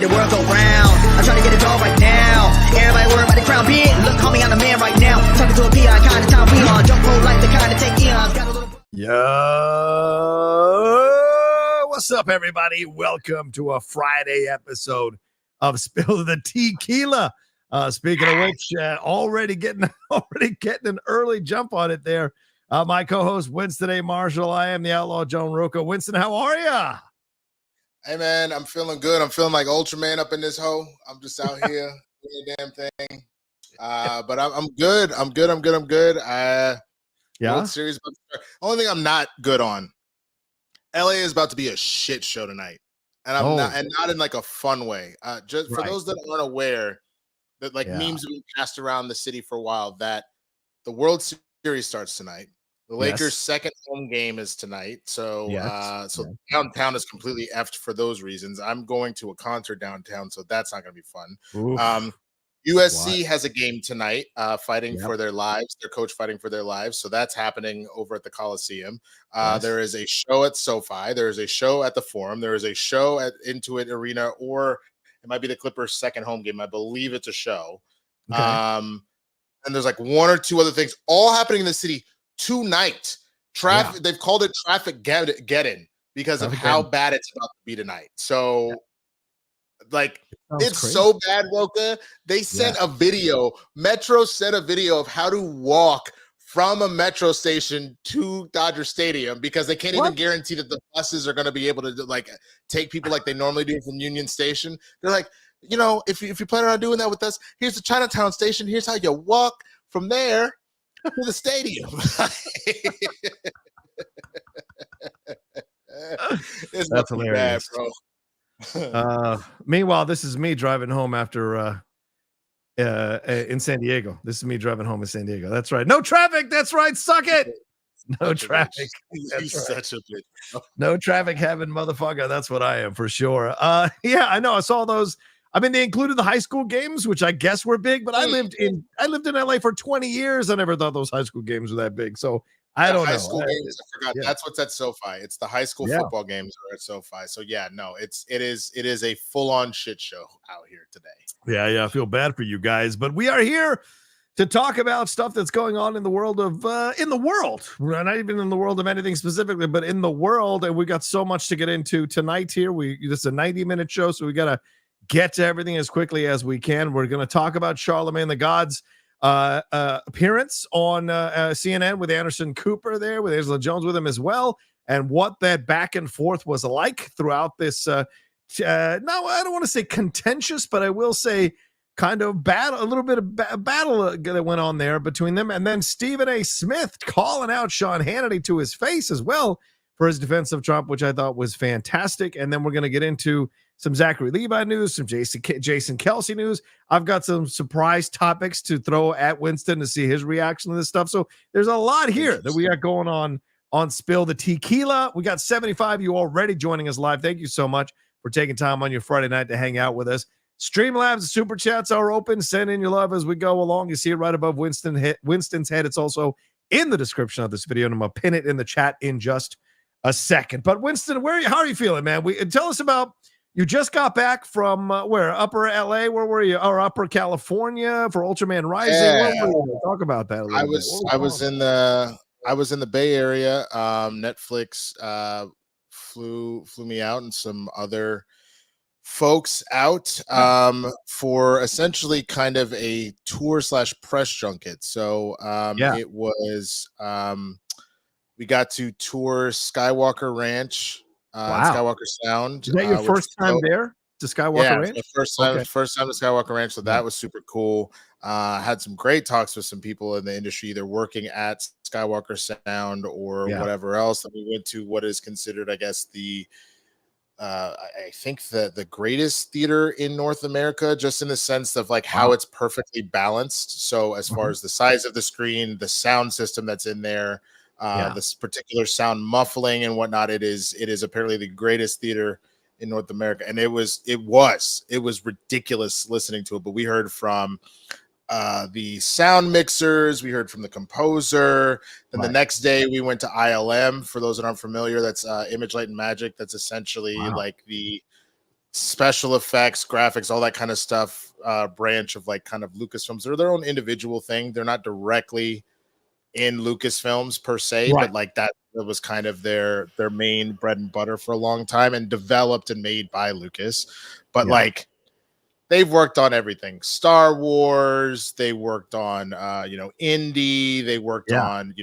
the world go round. I'm trying to get it all right now. Everybody worry about the crown being. Look, homie, I'm the man right now. Talking to a PI, kind of time we on. Jump roll like the kind of take eons. Got a little... Yo, what's up, everybody? Welcome to a Friday episode of Spill the Tequila. Speaking of which, already getting an early jump on it there. My co-host Winston A. Marshall. I am the Outlaw John Rocha. Winston, how are ya? Hey man, I'm feeling good. I'm feeling like Ultraman up in this hole. I'm just out here doing the damn thing. But I'm good. I'm good. Yeah. World Series. Only thing I'm not good on. LA is about to be a shit show tonight, and not in like a fun way. Just for those that aren't aware, that memes have been passed around the city for a while. That the World Series starts tonight. The Lakers' second home game is tonight, so downtown is completely effed for those reasons. I'm going to a concert downtown, so that's not going to be fun. USC has a game tonight, fighting for their lives. Their coach fighting for their lives, so that's happening over at the Coliseum. There is a show at SoFi. There is a show at the Forum. There is a show at Intuit Arena, or it might be the Clippers' second home game. I believe it's a show. Okay. And there's like one or two other things all happening in the city tonight. They've called it traffic get-in because of how bad it's about to be tonight. So it's crazy. So bad, Rocha. They sent a video. Metro sent a video of how to walk from a metro station to Dodger Stadium because they can't even guarantee that the buses are going to be able to take people like they normally do from Union Station. They're like, if you plan on doing that with us, here's the Chinatown station. Here's how you walk from there to the stadium. That's hilarious, bad, bro. Meanwhile, this is me driving home after in San Diego. This is me driving home in San Diego. That's right. No traffic. That's right. Suck it. No traffic. He's such a bitch. No traffic having motherfucker. That's what I am for sure. Yeah, I know. I saw those. I mean, they included the high school games, which I guess were big, but I lived in LA for 20 years. I never thought those high school games were that big. So I don't know. High school games, I forgot. Yeah. That's what's at SoFi. It's the high school football games are at SoFi. So it is a full-on shit show out here today. Yeah. I feel bad for you guys, but we are here to talk about stuff that's going on in the world of not even in the world of anything specifically, but in the world. And we got so much to get into tonight here. This is a 90-minute show, so we got to get to everything as quickly as we can. We're going to talk about Charlamagne the God's appearance on CNN with Anderson Cooper there, with Angela Jones with him as well, and what that back and forth was like throughout this. No, I don't want to say contentious, but I will say kind of a little bit of battle that went on there between them. And then Stephen A. Smith calling out Sean Hannity to his face as well for his defense of Trump, which I thought was fantastic. And then we're going to get into some Zachary Levi news, some Jason Kelce news. I've got some surprise topics to throw at Winston to see his reaction to this stuff. So there's a lot here that we got going on Spill the Tequila. We got 75 of you already joining us live. Thank you so much for taking time on your Friday night to hang out with us. Streamlabs and SuperChats are open. Send in your love as we go along. You see it right above Winston's head. It's also in the description of this video, and I'm going to pin it in the chat in just a second. But Winston, how are you feeling, man? Tell us about. You just got back from where? Upper LA? Where were you? Or Upper California for Ultraman Rising? Yeah. Talk about that a little bit. I was in the Bay Area. Netflix flew me out and some other folks out for essentially kind of a tour / press junket. So it was we got to tour Skywalker Ranch. Skywalker Sound. Is that your first time there to Skywalker Ranch? First time to Skywalker Ranch. So that was super cool. Had some great talks with some people in the industry, either working at Skywalker Sound or whatever else that we went to. What is considered, I guess, I think the greatest theater in North America, just in the sense of how it's perfectly balanced. So as far as the size of the screen, the sound system that's in there, this particular sound muffling and whatnot, it is apparently the greatest theater in North America. And it was ridiculous listening to it. But we heard from the sound mixers, we heard from the composer. Then the next day we went to ILM. For those that aren't familiar, that's Image, Light, and Magic. That's essentially like the special effects, graphics, all that kind of stuff branch of like kind of Lucasfilms. They're their own individual thing. They're not directly in Lucasfilms per se, but like that was kind of their main bread and butter for a long time, and developed and made by Lucas. But like they've worked on everything. Star Wars, they worked on Indy, they worked on,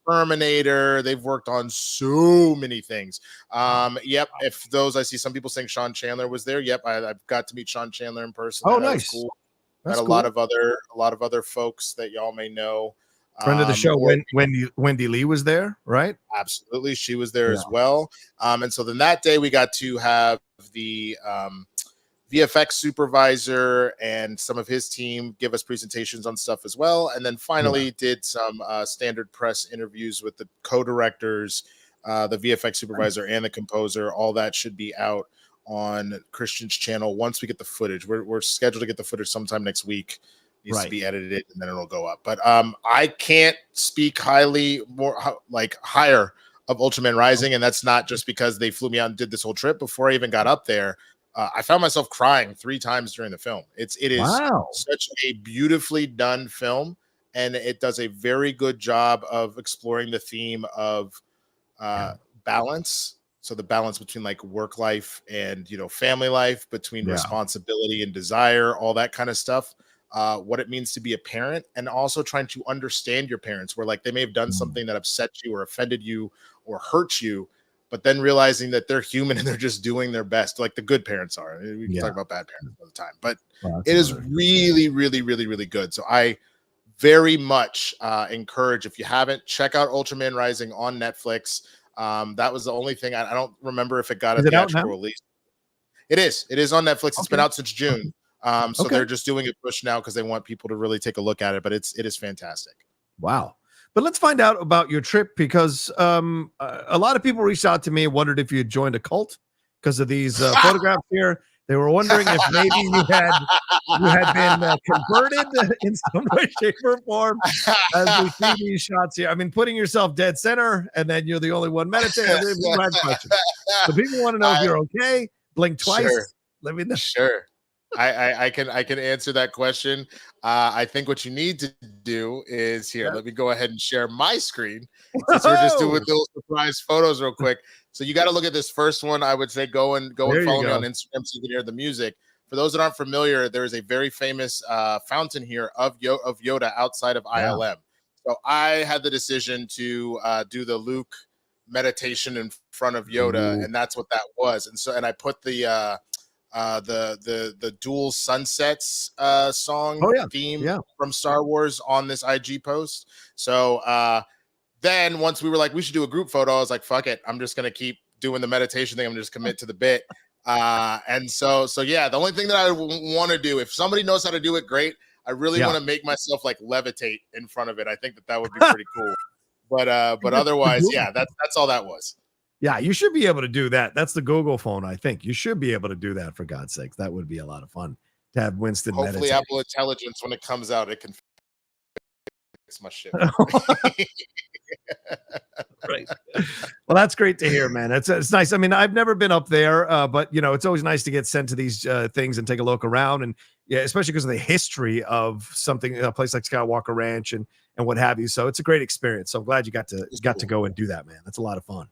Terminator, they've worked on so many things. If those, I see some people saying Sean Chandler was there. I've got to meet Sean Chandler in person. Oh, that nice. Was cool. That's Had a lot of other folks that y'all may know. Friend of the show, Wendy Lee was there, right? Absolutely, she was there as well. And so then that day we got to have the VFX supervisor and some of his team give us presentations on stuff as well. And then finally did some standard press interviews with the co-directors, the VFX supervisor and the composer. All that should be out on Christian's channel once we get the footage. We're scheduled to get the footage sometime next week. Needs to be edited and then it'll go up. But I can't speak higher of Ultraman Rising, and that's not just because they flew me out and did this whole trip. Before I even got up there, I found myself crying 3 times during the film. It is such a beautifully done film, and it does a very good job of exploring the theme of balance. So the balance between like work life and family life, between responsibility and desire, all that kind of stuff. What it means to be a parent, and also trying to understand your parents, where like they may have done something that upset you or offended you or hurt you, but then realizing that they're human and they're just doing their best, like the good parents are. We can talk about bad parents all the time, but it is really, really, really, really good. So I very much encourage, if you haven't, check out Ultraman Rising on Netflix. That was the only thing. I don't remember if it got a theatrical release. It is on Netflix. It's been out since June. So they're just doing a push now because they want people to really take a look at it, but it is fantastic. Wow. But let's find out about your trip, because a lot of people reached out to me and wondered if you had joined a cult because of these photographs here. They were wondering if maybe you had been converted in some way, shape, or form as we see these shots here. I mean, putting yourself dead center and then you're the only one meditating. People had questions. So people want to know if you're okay. Blink twice. Sure. Let me know. Sure. I can answer that question. I think what you need to do is here. Let me go ahead and share my screen, since we're just doing those surprise photos real quick. So you got to look at this first one. I would say go and follow me on Instagram so you can hear the music. For those that aren't familiar, there is a very famous fountain here of Yoda outside of ILM. So I had the decision to do the Luke meditation in front of Yoda, and that's what that was. And I put the Dual Sunsets song theme from Star Wars on this IG post. So then once we were like, we should do a group photo, I was like, fuck it, I'm just gonna keep doing the meditation thing. I'm just commit to the bit. And so the only thing that I want to do, if somebody knows how to do it, great. I really want to make myself like levitate in front of it. I think that would be pretty cool. But otherwise, that's all that was. Yeah, you should be able to do that. That's the Google phone, I think. You should be able to do that, for God's sake. That would be a lot of fun to have Winston Hopefully meditate. Apple Intelligence, when it comes out, it can fix my shit. Right. Well, that's great to hear, man. It's nice. I mean, I've never been up there, but it's always nice to get sent to these things and take a look around, and especially because of the history of something, a place like Skywalker Ranch and what have you. So it's a great experience. So I'm glad you got to go and do that, man. That's a lot of fun.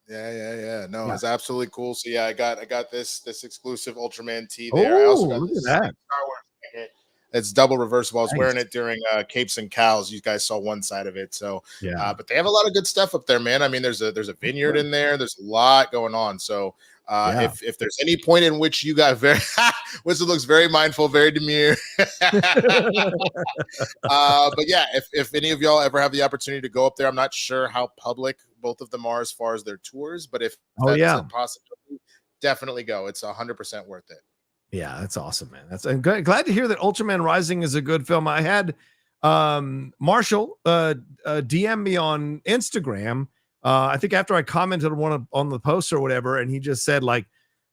Yeah. No, it's absolutely cool. So I got this exclusive Ultraman tee there. I also got this Star Wars ticket. It's double reversible. I was wearing it during Capes and Cows. You guys saw one side of it. So but they have a lot of good stuff up there, man. I mean, there's a vineyard in there. There's a lot going on. So if there's any point in which you got Winston looks very mindful, very demure. But if any of y'all ever have the opportunity to go up there, I'm not sure how public both of them are as far as their tours, but if that's a possibility, definitely go. It's 100% worth it. Yeah, that's awesome, man. I'm glad to hear that Ultraman Rising is a good film. I had Marshall DM me on Instagram. I think after I commented on the post or whatever, and he just said like,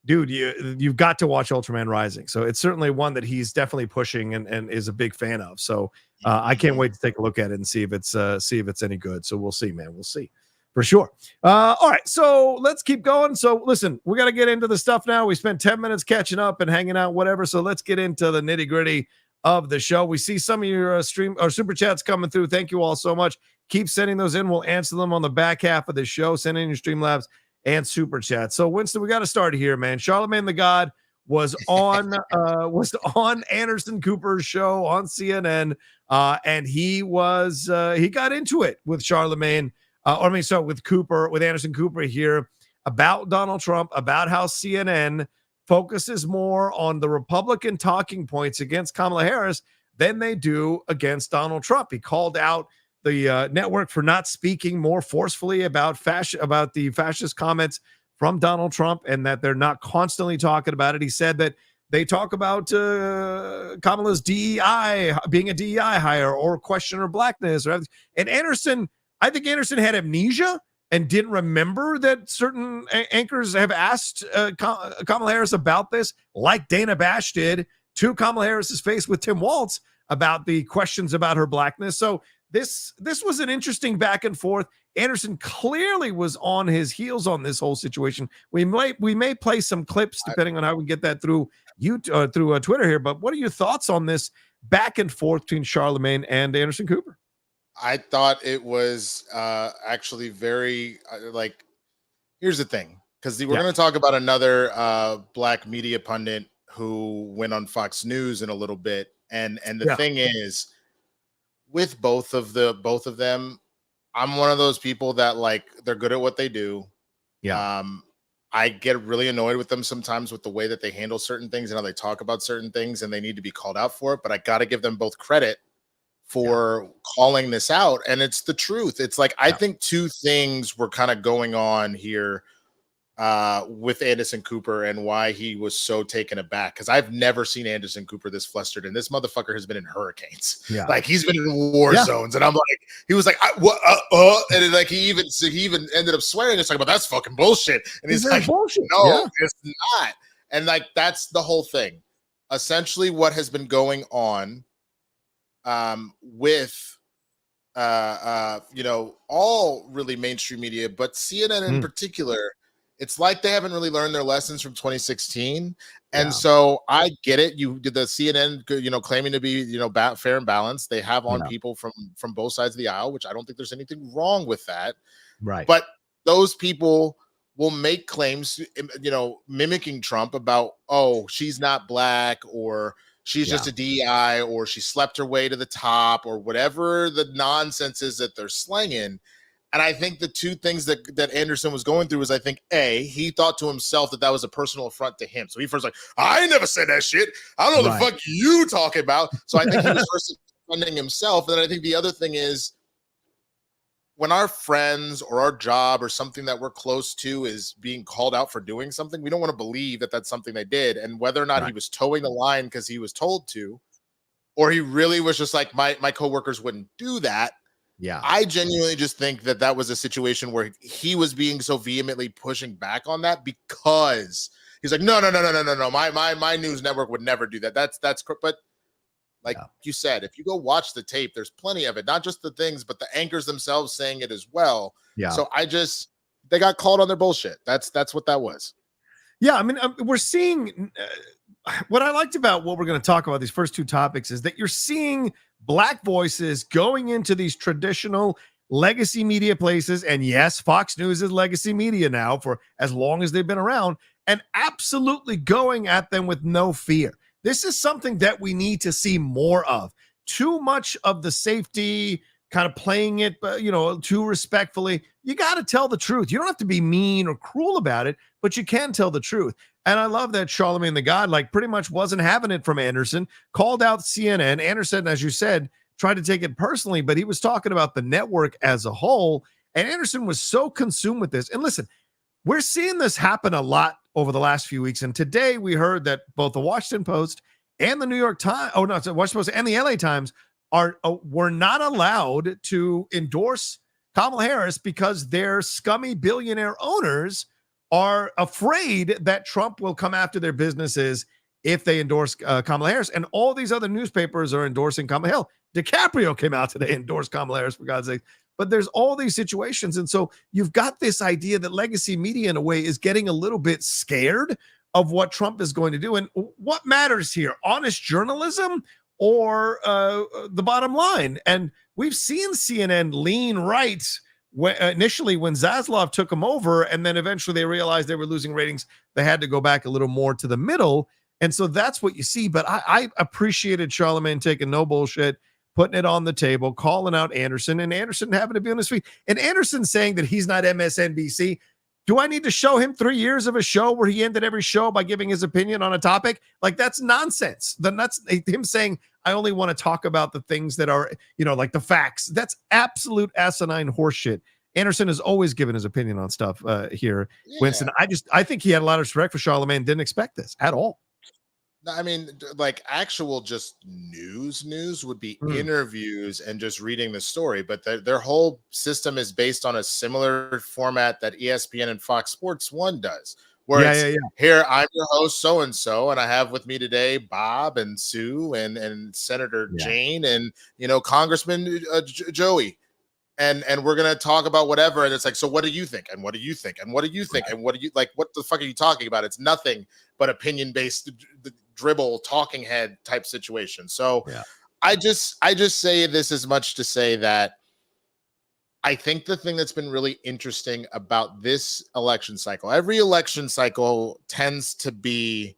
dude, you've got to watch Ultraman Rising. So it's certainly one that he's definitely pushing and is a big fan of. So I can't wait to take a look at it and see if it's any good. So we'll see, man. We'll see. For sure. All right, so let's keep going. So listen, we got to get into the stuff now. We spent 10 minutes catching up and hanging out, whatever. So let's get into the nitty gritty of the show. We see some of your stream or super chats coming through. Thank you all so much. Keep sending those in. We'll answer them on the back half of the show. Send in your Streamlabs and super chat. So Winston, we got to start here, man. Charlamagne the God was on Anderson Cooper's show on CNN, and he got into it with Charlamagne. With Cooper, with Anderson Cooper here about Donald Trump, about how CNN focuses more on the Republican talking points against Kamala Harris than they do against Donald Trump. He called out the network for not speaking more forcefully about the fascist comments from Donald Trump, and that they're not constantly talking about it. He said that they talk about Kamala's DEI, being a DEI hire, or question her blackness, and I think Anderson had amnesia and didn't remember that certain anchors have asked Kamala Harris about this, like Dana Bash did to Kamala Harris's face with Tim Walz about the questions about her blackness. So this was an interesting back and forth. Anderson clearly was on his heels on this whole situation. We may play some clips depending on how we get that through Twitter here. But what are your thoughts on this back and forth between Charlamagne and Anderson Cooper? I thought it was actually very here's the thing, because we're going to talk about another black media pundit who went on Fox News in a little bit. And the thing is, with both of them, I'm one of those people that they're good at what they do. Yeah. I get really annoyed with them sometimes with the way that they handle certain things and how they talk about certain things, and they need to be called out for it. But I got to give them both credit for calling this out, and it's the truth. It's I think two things were kind of going on here with Anderson Cooper and why he was so taken aback, because I've never seen Anderson Cooper this flustered, and this motherfucker has been in hurricanes. He's been in war zones, and I'm he was what and then, he even ended up swearing. It's but that's fucking bullshit, and he's bullshit. No, it's not. And that's the whole thing. Essentially what has been going on with all really mainstream media, but CNN in particular, it's they haven't really learned their lessons from 2016. And so I get it. You did the CNN, claiming to be, fair and balanced. They have on people from both sides of the aisle, which I don't think there's anything wrong with that. Right. But those people will make claims, mimicking Trump about, oh, she's not black, or she's just a DEI, or she slept her way to the top, or whatever the nonsense is that they're slanging. And I think the two things that Anderson was going through is, I think, A, he thought to himself that was a personal affront to him. So he first I never said that shit. I don't know the fuck you talking about. So I think he was first defending himself. And then I think the other thing is, when our friends or our job or something that we're close to is being called out for doing something, we don't want to believe that that's something they did. And whether or not he was towing the line because he was told to, or he really was just my coworkers wouldn't do that. Yeah, I genuinely just think that was a situation where he was being so vehemently pushing back on that, because he's no. My news network would never do that. That's but you said, if you go watch the tape, there's plenty of it, not just the things, but the anchors themselves saying it as well. Yeah. So they got called on their bullshit. That's what that was. Yeah, I mean, we're seeing what I liked about what we're going to talk about, these first two topics, is that you're seeing black voices going into these traditional legacy media places. And yes, Fox News is legacy media now for as long as they've been around, and absolutely going at them with no fear. This is something that we need to see more of. Too much of the safety, kind of playing it, too respectfully. You got to tell the truth. You don't have to be mean or cruel about it, but you can tell the truth. And I love that Charlamagne the God, pretty much wasn't having it from Anderson, called out CNN. Anderson, as you said, tried to take it personally, but he was talking about the network as a whole. And Anderson was so consumed with this. And listen, we're seeing this happen a lot over the last few weeks. And today we heard that both the Washington Post and the New York Times, Washington Post and the LA Times were not allowed to endorse Kamala Harris because their scummy billionaire owners are afraid that Trump will come after their businesses if they endorse Kamala Harris. And all these other newspapers are endorsing Kamala Harris. DiCaprio came out today and endorsed Kamala Harris, for God's sake. but there's all these situations. And so you've got this idea that legacy media, in a way, is getting a little bit scared of what Trump is going to do. And what matters here, honest journalism or the bottom line? And we've seen CNN lean right initially when Zaslav took them over, and then eventually they realized they were losing ratings. They had to go back a little more to the middle. And so that's what you see. But I appreciated Charlamagne taking no bullshit, putting it on the table, calling out Anderson, and Anderson having to be on his feet. And Anderson saying that he's not MSNBC. Do I need to show him 3 years of a show where he ended every show by giving his opinion on a topic? Like, that's nonsense. Then that's him saying, I only want to talk about the things that are, like the facts. That's absolute asinine horseshit. Anderson has always given his opinion on stuff here. Yeah. Winston, I think he had a lot of respect for Charlamagne. Didn't expect this at all. I mean, like actual just news would be interviews and just reading the story, but their whole system is based on a similar format that ESPN and Fox Sports 1 does, where here, I'm your host so-and-so, and I have with me today Bob and Sue and Senator Jane and, Congressman Joey. And we're going to talk about whatever. And it's like, so what do you think? And what do you think? And what do you think? And what do you like? What the fuck are you talking about? It's nothing but opinion-based dribble talking head type situation. So I just say this as much to say that I think the thing that's been really interesting about this election cycle, every election cycle tends to be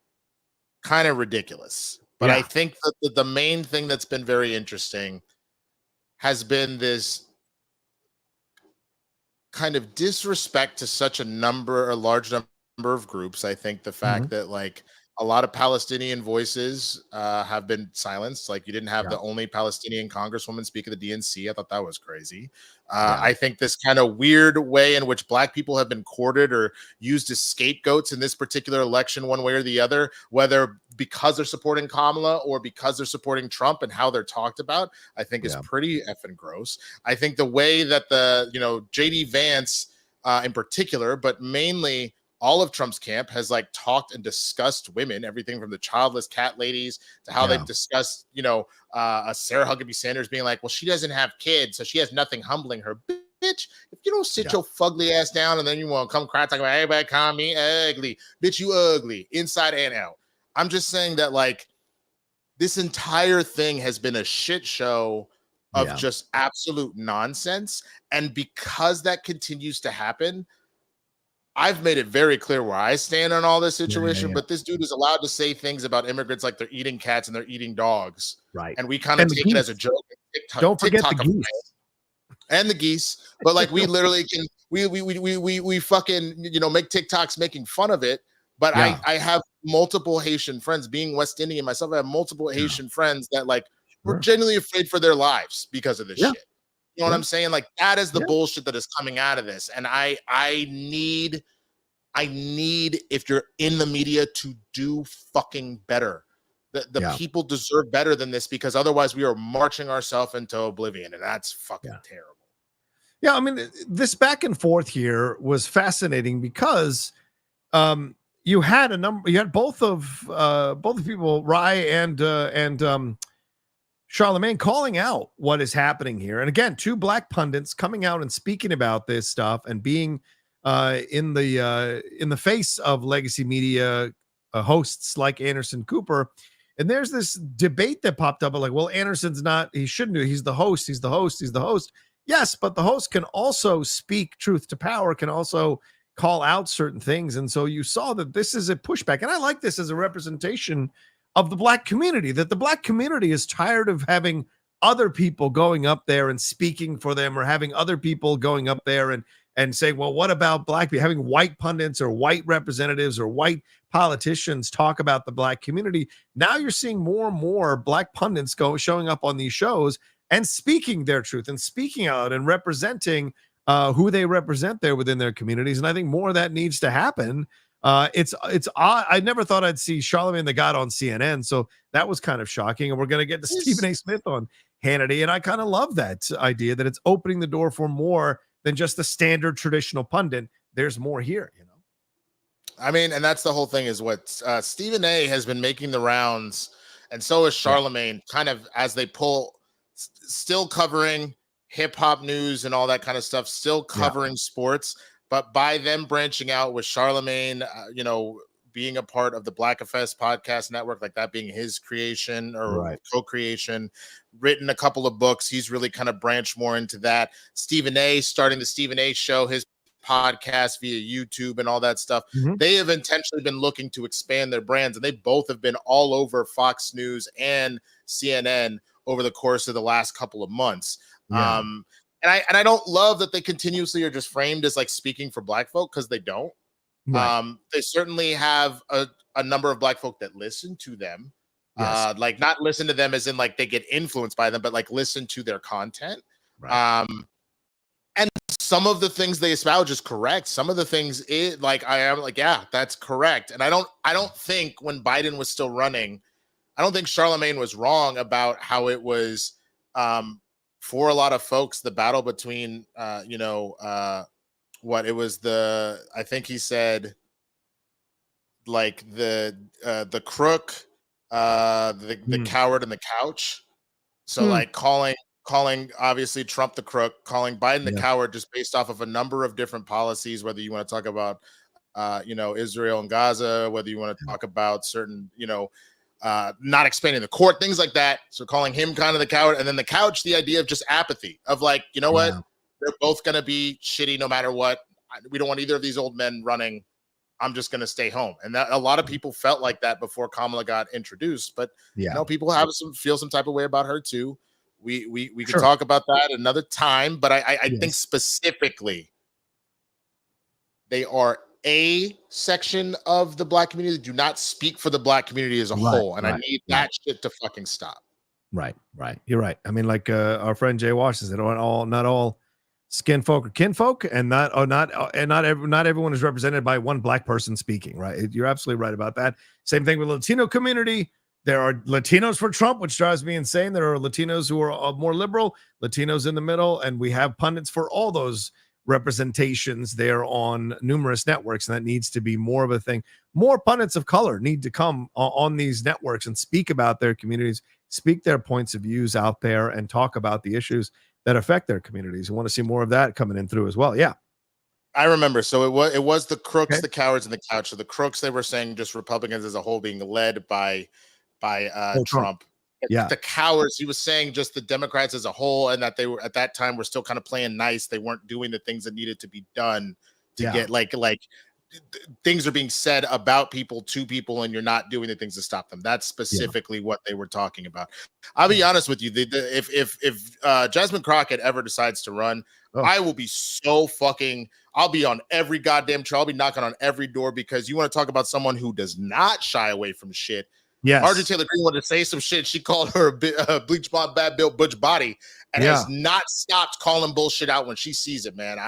kind of ridiculous. But I think that the main thing that's been very interesting has been this kind of disrespect to such a large number of groups. I think the fact that like a lot of Palestinian voices have been silenced. Like you didn't have the only Palestinian congresswoman speak at the DNC. I thought that was crazy. I think this kind of weird way in which Black people have been courted or used as scapegoats in this particular election, one way or the other, whether because they're supporting Kamala or because they're supporting Trump and how they're talked about, I think is pretty effing gross. I think the way that JD Vance in particular, but mainly all of Trump's camp has like talked and discussed women, everything from the childless cat ladies to how they've discussed, Sarah Huckabee Sanders being like, well, she doesn't have kids, so she has nothing humbling her. Bitch, if you don't sit your fugly ass down and then you want to come cry talking about everybody call me ugly, bitch, you ugly inside and out. I'm just saying that like this entire thing has been a shit show of just absolute nonsense. And because that continues to happen, I've made it very clear where I stand on all this situation, but this dude is allowed to say things about immigrants like they're eating cats and they're eating dogs. Right. And we kind of take it as a joke. Don't forget the geese. And the geese. But like we literally can, we fucking, make TikToks making fun of it. But I have multiple Haitian friends, being West Indian myself. I have multiple Haitian friends that like were genuinely afraid for their lives because of this shit. You know what I'm saying? Like that is the bullshit that is coming out of this. And I need, if you're in the media, to do fucking better. The people deserve better than this, because otherwise we are marching ourselves into oblivion, and that's fucking terrible. Yeah, I mean, this back and forth here was fascinating because you had both of people, Rye and Charlamagne, calling out what is happening here. And again, two Black pundits coming out and speaking about this stuff and being in the face of legacy media hosts like Anderson Cooper. And there's this debate that popped up like, well, Anderson's not, he shouldn't do, he's the host. Yes, but the host can also speak truth to power, can also call out certain things. And so you saw that this is a pushback. And I like this as a representation of the Black community, that the Black community is tired of having other people going up there and speaking for them, or having other people going up there and saying, well, what about Black people? Having white pundits or white representatives or white politicians talk about the Black community. Now you're seeing more and more Black pundits showing up on these shows and speaking their truth and speaking out and representing who they represent there within their communities. And I think more of that needs to happen. It's odd. I never thought I'd see Charlamagne the God on CNN, so that was kind of shocking. And we're going to get to Stephen A. Smith on Hannity, and I kind of love that idea that it's opening the door for more than just the standard traditional pundit. There's more here, I mean, and that's the whole thing, is what Stephen A. has been making the rounds, and so is Charlamagne, kind of as they pull, still covering hip hop news and all that kind of stuff, still covering sports. But by them branching out with Charlamagne, being a part of the Black Fest podcast network, like that being his creation or co-creation, written a couple of books. He's really kind of branched more into that. Stephen A. starting the Stephen A. show, his podcast via YouTube and all that stuff. They have intentionally been looking to expand their brands, and they both have been all over Fox News and CNN over the course of the last couple of months. And I don't love that they continuously are just framed as like speaking for Black folk, because they don't. They certainly have a number of Black folk that listen to them, like not listen to them as in like they get influenced by them, but like listen to their content. And some of the things they espouse is correct. Some of the things I am like, yeah, that's correct. And I don't think when Biden was still running, I don't think Charlamagne was wrong about how it was for a lot of folks, the battle between it was I think he said like the crook, the coward and the couch. So like calling obviously Trump the crook, calling Biden the coward, just based off of a number of different policies, whether you want to talk about Israel and Gaza, whether you want to talk about certain, not expanding the court, things like that. So calling him kind of the coward, and then the couch, the idea of just apathy of like, you know what? They're both going to be shitty no matter what. We don't want either of these old men running. I'm just going to stay home. And that a lot of people felt like that before Kamala got introduced. But people feel some type of way about her too. We could talk about that another time. But I think specifically they are a section of the Black community that do not speak for the Black community as a whole. And I need that shit to fucking stop. Right. You're right. I mean, like our friend Jay Wash said, not all skin folk or kinfolk, and not everyone is represented by one Black person speaking. Right. You're absolutely right about that. Same thing with the Latino community. There are Latinos for Trump, which drives me insane. There are Latinos who are more liberal, Latinos in the middle, and we have pundits for all those representations there on numerous networks, and that needs to be more of a thing. More pundits of color need to come on these networks and speak about their communities, speak their points of views out there, and talk about the issues that affect their communities. I want to see more of that coming in through as well. Yeah, I remember. So it was the crooks, the cowards, and the couch. So the crooks, they were saying just Republicans as a whole being led by Trump. The cowards, he was saying just the Democrats as a whole, and that they were at that time were still kind of playing nice. They weren't doing the things that needed to be done to get like things are being said about people to people, and you're not doing the things to stop them. That's specifically what they were talking about. I'll be honest with you. If Jasmine Crockett ever decides to run, I will be so fucking, I'll be on every goddamn trail. I'll be knocking on every door, because you want to talk about someone who does not shy away from shit. Yes. Marjorie Taylor Greene wanted to say some shit. She called her a bleach blonde, bad built butch body, and has not stopped calling bullshit out when she sees it, man.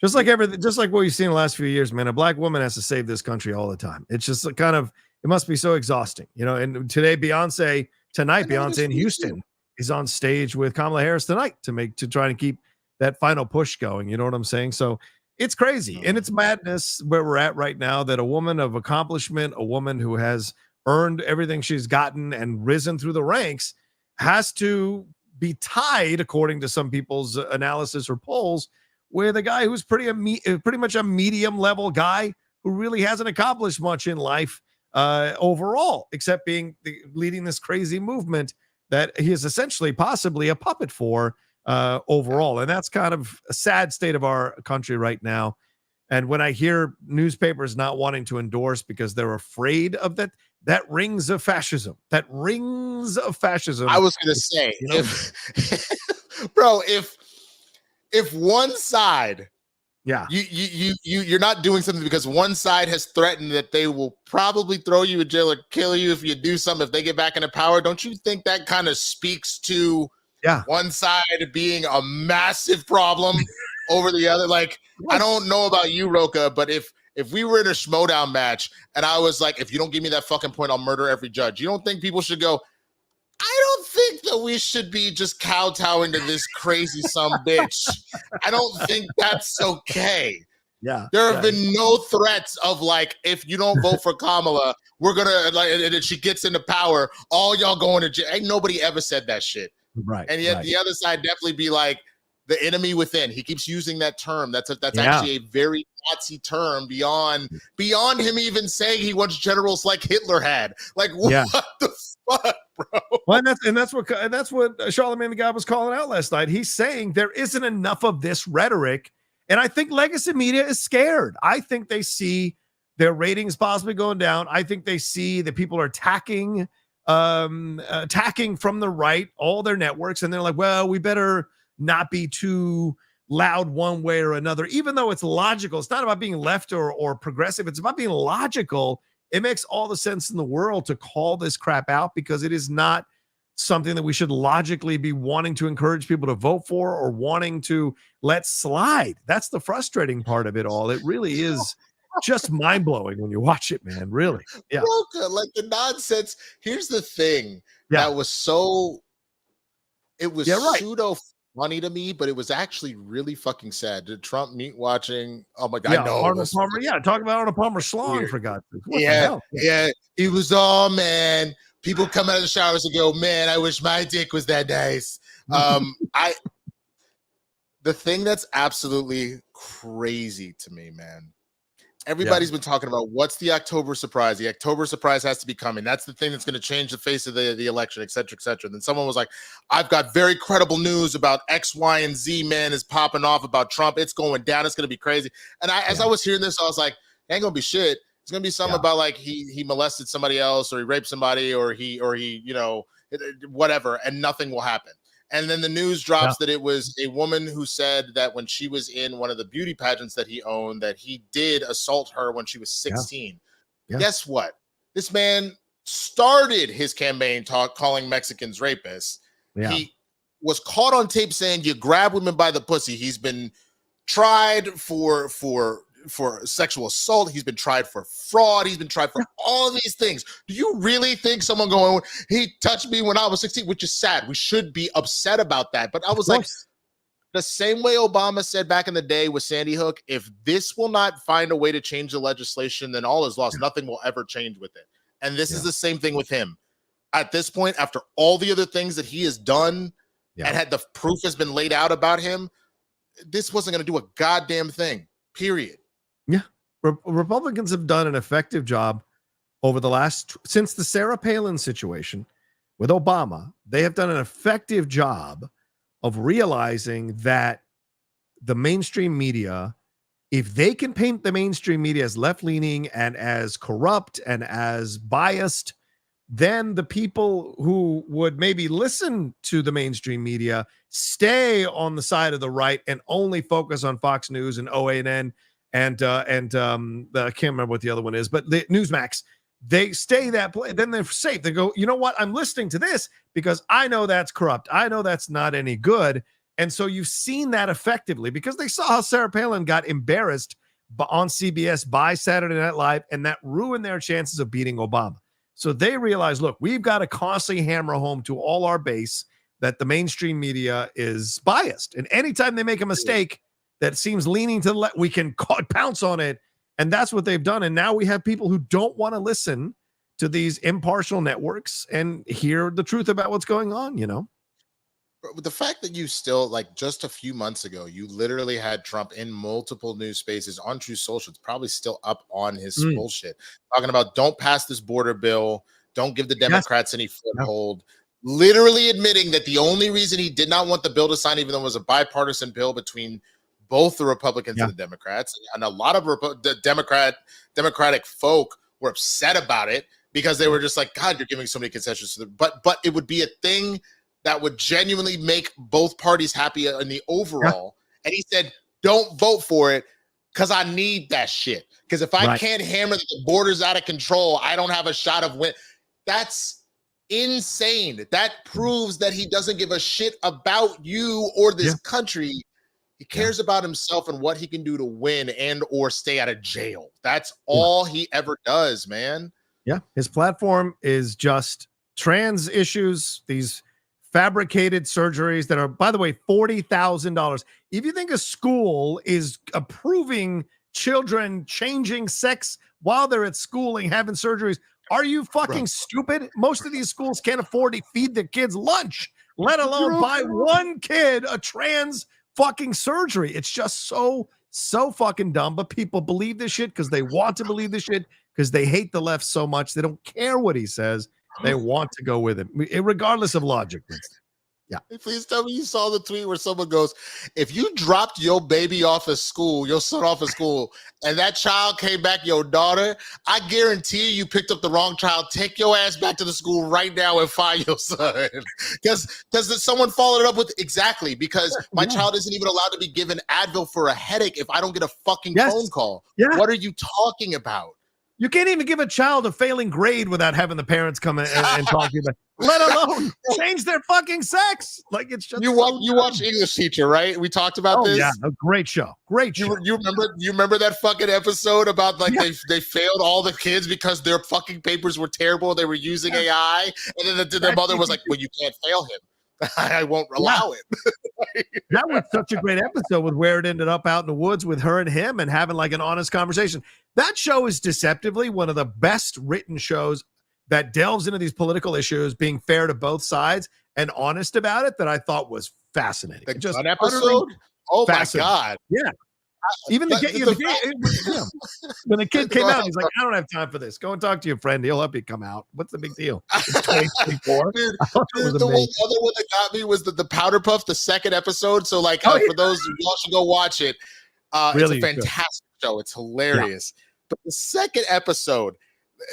Just like everything, just like what you've seen in the last few years, man, a Black woman has to save this country all the time. It's just kind of, it must be so exhausting, and today Beyonce in Houston is on stage with Kamala Harris tonight to try to keep that final push going. You know what I'm saying? So it's crazy, and it's madness where we're at right now, that a woman of accomplishment, a woman who has earned everything she's gotten and risen through the ranks, has to be tied, according to some people's analysis or polls, with a guy who's pretty much a medium level guy who really hasn't accomplished much in life overall, except leading this crazy movement that he is essentially possibly a puppet for overall. And that's kind of a sad state of our country right now. And when I hear newspapers not wanting to endorse because they're afraid of that rings of fascism. That rings of fascism. I was going to say, if one side, you're not doing something because one side has threatened that they will probably throw you in jail or kill you if you do something, if they get back into power, don't you think that kind of speaks to one side being a massive problem over the other? Like, I don't know about you, Rocha, but if we were in a schmodown match and I was like, if you don't give me that fucking point, I'll murder every judge, you don't think people should go, I don't think that we should be just kowtowing to this crazy some bitch. I don't think that's okay. Yeah. There have been no threats of like, if you don't vote for Kamala, we're going to, like, and if she gets into power, all y'all going to jail. Ain't nobody ever said that shit. Right. And yet right. the other side definitely be like the enemy within. He keeps using that term. That's actually a very Nazi term beyond him even saying he wants generals like Hitler had. Like, what the fuck, bro? Well, and that's what Charlamagne the guy was calling out last night. He's saying there isn't enough of this rhetoric, and I think legacy media is scared. I think they see their ratings possibly going down. I think they see that people are attacking from the right all their networks, and they're like, well, we better not be too loud one way or another, even though it's logical. It's not about being left or progressive. It's about being logical. It makes all the sense in the world to call this crap out, because it is not something that we should logically be wanting to encourage people to vote for or wanting to let slide. That's the frustrating part of it all. It really is just mind-blowing when you watch it, man. Really. Yeah. Rocha, like the nonsense. Here's the thing that was so, it was pseudo funny to me, but it was actually really fucking sad. Did Trump meet watching? Oh my God, no. Arnold Palmer. Yeah, talk about Arnold Palmer schlong, for God's sake. What the hell? Yeah. He was all, man. People come out of the showers and go, man, I wish my dick was that nice. The thing that's absolutely crazy to me, man. Everybody's been talking about what's the October surprise. The October surprise has to be coming. That's the thing that's going to change the face of the election, et cetera, et cetera. And then someone was like, I've got very credible news about X, Y, and Z, man, is popping off about Trump. It's going down. It's going to be crazy. And as I was hearing this, I was like, ain't going to be shit. It's going to be something about like he molested somebody else, or he raped somebody, or he, you know, whatever, and nothing will happen. And then the news drops that it was a woman who said that when she was in one of the beauty pageants that he owned, that he did assault her when she was 16. Guess what? This man started his campaign calling Mexicans rapists. He was caught on tape saying you grab women by the pussy. He's been tried for sexual assault. He's been tried for fraud. He's been tried for all of these things. Do you really think someone going, he touched me when I was 16, which is sad. We should be upset about that. But I was like, the same way Obama said back in the day with Sandy Hook, if this will not find a way to change the legislation, then all is lost. Nothing will ever change with it. And this is the same thing with him. At this point, after all the other things that he has done and had the proof has been laid out about him, this wasn't going to do a goddamn thing, period. Yeah. Republicans have done an effective job over the since the Sarah Palin situation with Obama. They have done an effective job of realizing that the mainstream media, if they can paint the mainstream media as left-leaning and as corrupt and as biased, then the people who would maybe listen to the mainstream media stay on the side of the right and only focus on Fox News and OANN and I can't remember what the other one is, but the Newsmax. They stay that play. Then they're safe. They go, you know what? I'm listening to this because I know that's corrupt. I know that's not any good. And so you've seen that effectively because they saw how Sarah Palin got embarrassed on CBS by Saturday Night Live, and that ruined their chances of beating Obama. So they realized, look, we've got to constantly hammer home to all our base that the mainstream media is biased. And anytime they make a mistake that seems leaning to the left, we can pounce on it. And that's what they've done. And now we have people who don't want to listen to these impartial networks and hear the truth about what's going on, you know? But the fact that you still, like just a few months ago, you literally had Trump in multiple news spaces on True Social. It's probably still up on his bullshit. Talking about don't pass this border bill. Don't give the Democrats any foothold. Literally admitting that the only reason he did not want the bill to sign, even though it was a bipartisan bill between both the Republicans and the Democrats, and a lot of the Democratic folk were upset about it because they were just like, God, you're giving so many concessions to but it would be a thing that would genuinely make both parties happy in the overall. And he said, don't vote for it because I need that shit. Because if I can't hammer the borders out of control, I don't have a shot of win. That's insane. That proves that he doesn't give a shit about you or this country. He cares about himself and what he can do to win and or stay out of jail. That's all he ever does, man. Yeah. His platform is just trans issues, these fabricated surgeries that are, by the way, $40,000. If you think a school is approving children changing sex while they're at schooling, having surgeries, are you fucking stupid? Most of these schools can't afford to feed their kids lunch, let alone buy one kid a trans fucking surgery. It's just so fucking dumb. But people believe this shit because they want to believe this shit because they hate the left so much. They don't care what he says. They want to go with him, regardless of logic. Yeah. Please tell me you saw the tweet where someone goes, if you dropped your baby off at school, your son off at school, and that child came back your daughter, I guarantee you picked up the wrong child. Take your ass back to the school right now and find your son. Because someone followed it up with exactly because my child isn't even allowed to be given Advil for a headache if I don't get a fucking phone call. Yeah. What are you talking about? You can't even give a child a failing grade without having the parents come in and talk to you about it, let alone change their fucking sex. Like it's just you watch English Teacher, right? We talked about this. Yeah, a great show. Great show. You remember that fucking episode about like they failed all the kids because their fucking papers were terrible. They were using AI, and then their mother was like, "Well, you can't fail him. I won't allow it." That was such a great episode with where it ended up out in the woods with her and him and having like an honest conversation. That show is deceptively one of the best written shows that delves into these political issues, being fair to both sides and honest about it, that I thought was fascinating. Just an episode? Oh my God. Yeah. Even when the kid came out, he's like, I don't have time for this. Go and talk to your friend. He'll help you come out. What's the big deal? It's 2024. Dude, the other one that got me was the Powder Puff, the second episode. So like for those, y'all should go watch it. Really it's a fantastic show. It's hilarious. Yeah. But the second episode,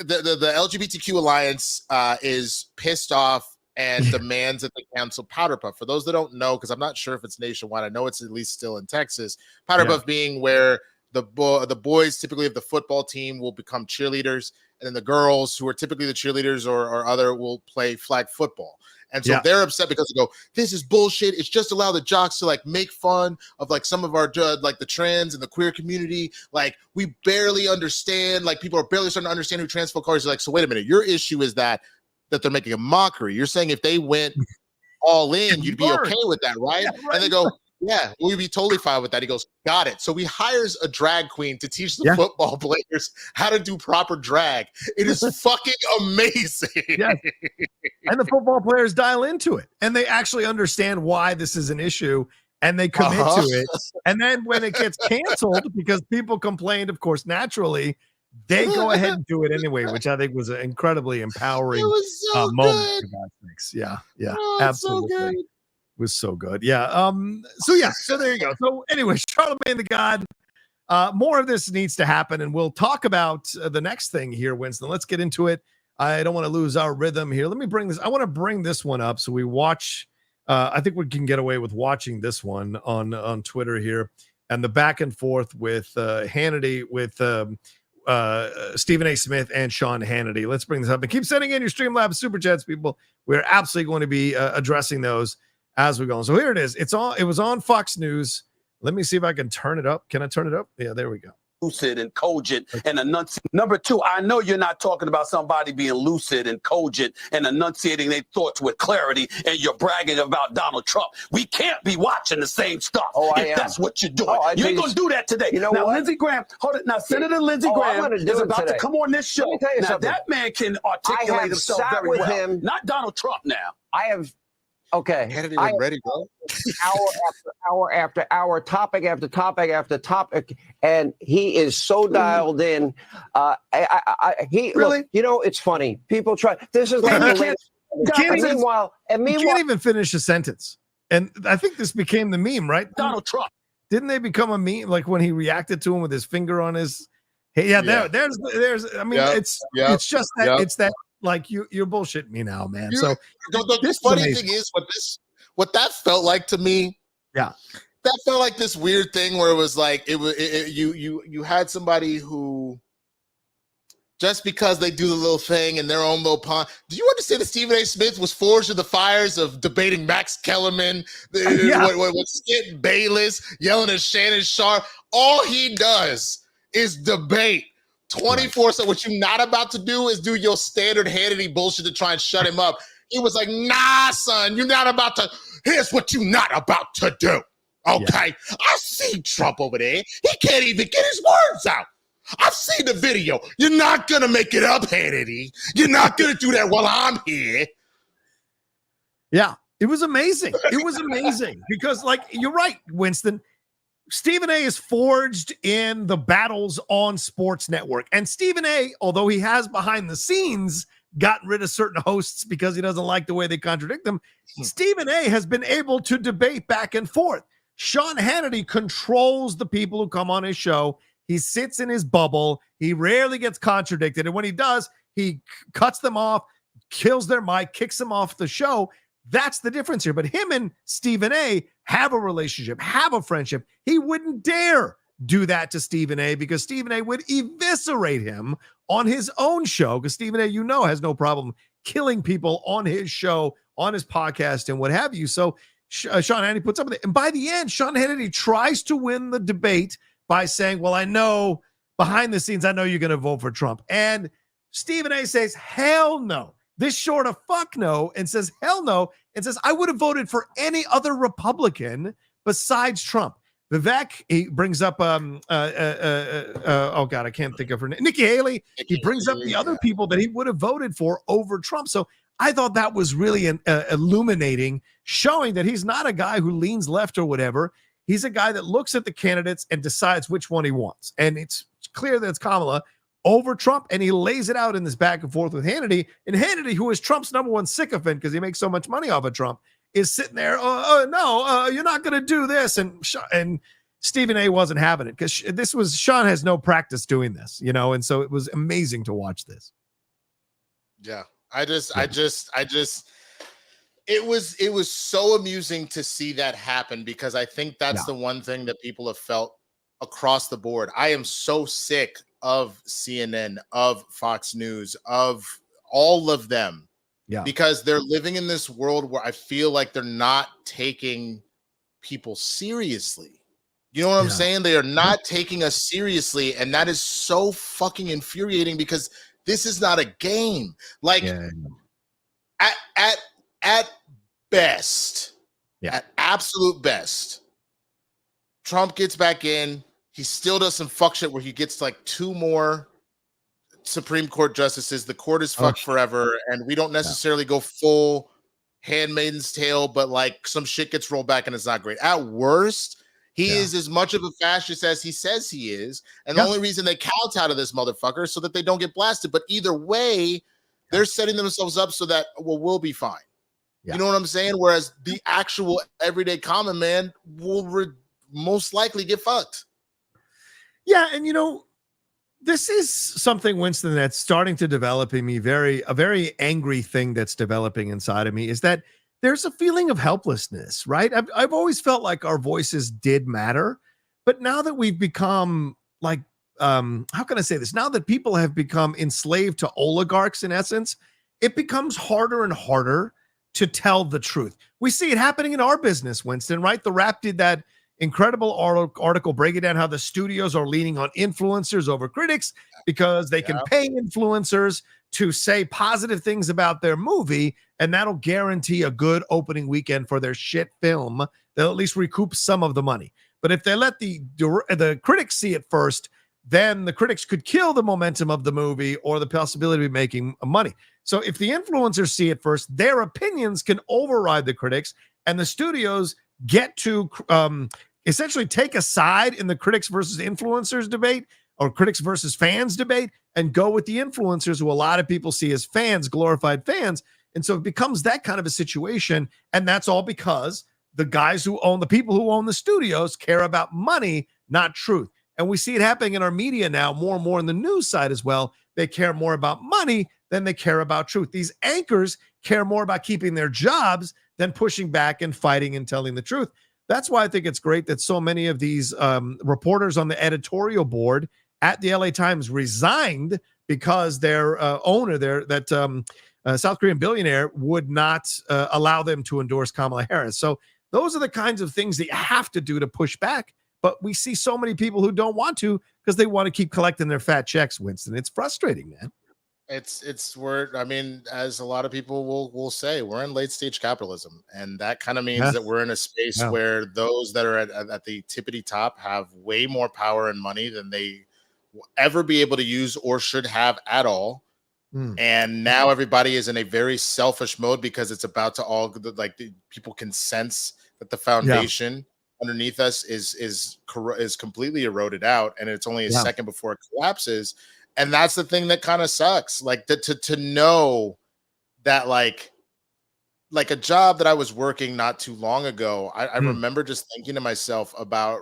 the LGBTQ Alliance is pissed off and demands that they cancel Powder Puff. For those that don't know, because I'm not sure if it's nationwide, I know it's at least still in Texas. Powder Puff being where the boys typically of the football team will become cheerleaders, and then the girls who are typically the cheerleaders or other will play flag football. And so they're upset because they go, this is bullshit. It's just allow the jocks to like make fun of like some of our like the trans and the queer community. Like we barely understand, like people are barely starting to understand who trans folk are. Like, so wait a minute, your issue is that they're making a mockery. You're saying if they went all in, you'd be okay with that, right? Yeah, right. And they go, yeah, we'd be totally fine with that. He goes, got it. So he hires a drag queen to teach the football players how to do proper drag. It is fucking amazing. Yes. And the football players dial into it. And they actually understand why this is an issue. And they commit to it. And then when it gets canceled, because people complained, of course, naturally, they go ahead and do it anyway, which I think was an incredibly empowering moment. Yeah, absolutely. So was so good. Yeah. So there you go. So anyway, Charlamagne the God. More of this needs to happen, and we'll talk about the next thing here, Winston. Let's get into it. I don't want to lose our rhythm here. Let me bring this. I want to bring this one up so we watch. I think we can get away with watching this one on Twitter here, and the back and forth with Hannity with Stephen A. Smith and Sean Hannity. Let's bring this up and keep sending in your Streamlabs SuperChats, people. We're absolutely going to be addressing those as we go. So here it is. It was on Fox News. Let me see if I can turn it up. Can I turn it up? Yeah, there we go. Lucid and cogent and enunciating. Number two, I know you're not talking about somebody being lucid and cogent and enunciating their thoughts with clarity, and you're bragging about Donald Trump. We can't be watching the same stuff if that's what you're doing. You ain't going to do that today. You know now, what? Lindsey Graham, hold it. Now, Senator Lindsey Graham is about to come on this show. Now, that man can articulate himself very well. Not Donald Trump now. Hannity was ready, bro. Hour after hour, topic after topic after topic, and he is so dialed in. Look, you know, it's funny. People try. This is like meanwhile, you can't even finish a sentence. And I think this became the meme, right? Donald Trump. Didn't they become a meme? Like when he reacted to him with his finger on his. Hey, there's. I mean, it's just that it's that. Like you're bullshitting me now, man. So the funny thing is what that felt like to me. Yeah, that felt like this weird thing where it was like you had somebody who just because they do the little thing in their own little pond. Do you understand that Stephen A. Smith was forged in the fires of debating Max Kellerman, Skip Bayless, yelling at Shannon Sharp? All he does is debate. 24/7. What you're not about to do is do your standard Hannity bullshit to try and shut him up. He was like, nah, son, you're not about to. Here's what you're not about to do. Okay. Yeah. I see Trump over there. He can't even get his words out. I've seen the video. You're not going to make it up, Hannity. You're not going to do that while I'm here. Yeah. It was amazing. It was amazing because, like, you're right, Winston. Stephen A is forged in the battles on Sports Network. And Stephen A, although he has behind the scenes gotten rid of certain hosts because he doesn't like the way they contradict them, Stephen A has been able to debate back and forth. Sean Hannity controls the people who come on his show. He sits in his bubble. He rarely gets contradicted. And when he does, he cuts them off, kills their mic, kicks them off the show. That's the difference here. But him and Stephen A have a relationship, have a friendship. He wouldn't dare do that to Stephen A because Stephen A would eviscerate him on his own show because Stephen A, you know, has no problem killing people on his show, on his podcast, and what have you. So Sean Hannity puts up with it. And by the end, Sean Hannity tries to win the debate by saying, well, I know behind the scenes, I know you're going to vote for Trump. And Stephen A says, hell no. This short of fuck no, and says hell no, and says I would have voted for any other Republican besides Trump. Vivek, he brings up oh god, I can't think of her name. Nikki Haley. He brings up the other people that he would have voted for over Trump. So I thought that was really illuminating, showing that he's not a guy who leans left or whatever. He's a guy that looks at the candidates and decides which one he wants, and it's clear that it's Kamala over Trump, and he lays it out in this back and forth with Hannity. And Hannity, who is Trump's number one sycophant because he makes so much money off of Trump, is sitting there, no, you're not going to do this. And Stephen A wasn't having it because Sean has no practice doing this, you know, and so it was amazing to watch this. Yeah, it was so amusing to see that happen because I think that's the one thing that people have felt across the board. I am so sick of CNN, of Fox News, of all of them, because they're living in this world where I feel like they're not taking people seriously. You know what I'm saying? They are not taking us seriously, and that is so fucking infuriating because this is not a game. Like at best, at absolute best, Trump gets back in. He still does some fuck shit where he gets like 2 more Supreme Court justices. The court is fucked forever, and we don't necessarily go full Handmaid's Tale, but like some shit gets rolled back and it's not great. At worst, he is as much of a fascist as he says he is, and the only reason they count out of this motherfucker is so that they don't get blasted. But either way, they're setting themselves up so that we'll be fine. You know what I'm saying? Whereas the actual everyday common man will most likely get fucked. Yeah, and you know, this is something, Winston, that's starting to develop in me. A very angry thing that's developing inside of me is that there's a feeling of helplessness, right? I've always felt like our voices did matter, but now that we've become like, how can I say this? Now that people have become enslaved to oligarchs, in essence, it becomes harder and harder to tell the truth. We see it happening in our business, Winston, right? The Wrap did that incredible article breaking down how the studios are leaning on influencers over critics because they can pay influencers to say positive things about their movie, and that'll guarantee a good opening weekend for their shit film. They'll at least recoup some of the money. But if they let the critics see it first, then the critics could kill the momentum of the movie or the possibility of making money. So if the influencers see it first, their opinions can override the critics, and the studios get to essentially take a side in the critics versus influencers debate or critics versus fans debate and go with the influencers who a lot of people see as fans, glorified fans. And so it becomes that kind of a situation. And that's all because the people who own the studios care about money, not truth. And we see it happening in our media now more and more in the news side as well. They care more about money than they care about truth. These anchors care more about keeping their jobs than pushing back and fighting and telling the truth. That's why I think it's great that so many of these reporters on the editorial board at the LA Times resigned because their owner there, that South Korean billionaire, would not allow them to endorse Kamala Harris. So those are the kinds of things that you have to do to push back. But we see so many people who don't want to because they want to keep collecting their fat checks, Winston. It's frustrating, man. I mean, as a lot of people will say, we're in late stage capitalism, and that kind of means that we're in a space where those that are at the tippity top have way more power and money than they will ever be able to use or should have at all. And now everybody is in a very selfish mode because it's about to all people can sense that the foundation underneath us is completely eroded out, and it's only a second before it collapses. And that's the thing that kind of sucks. Like to know that like a job that I was working not too long ago, I remember just thinking to myself about,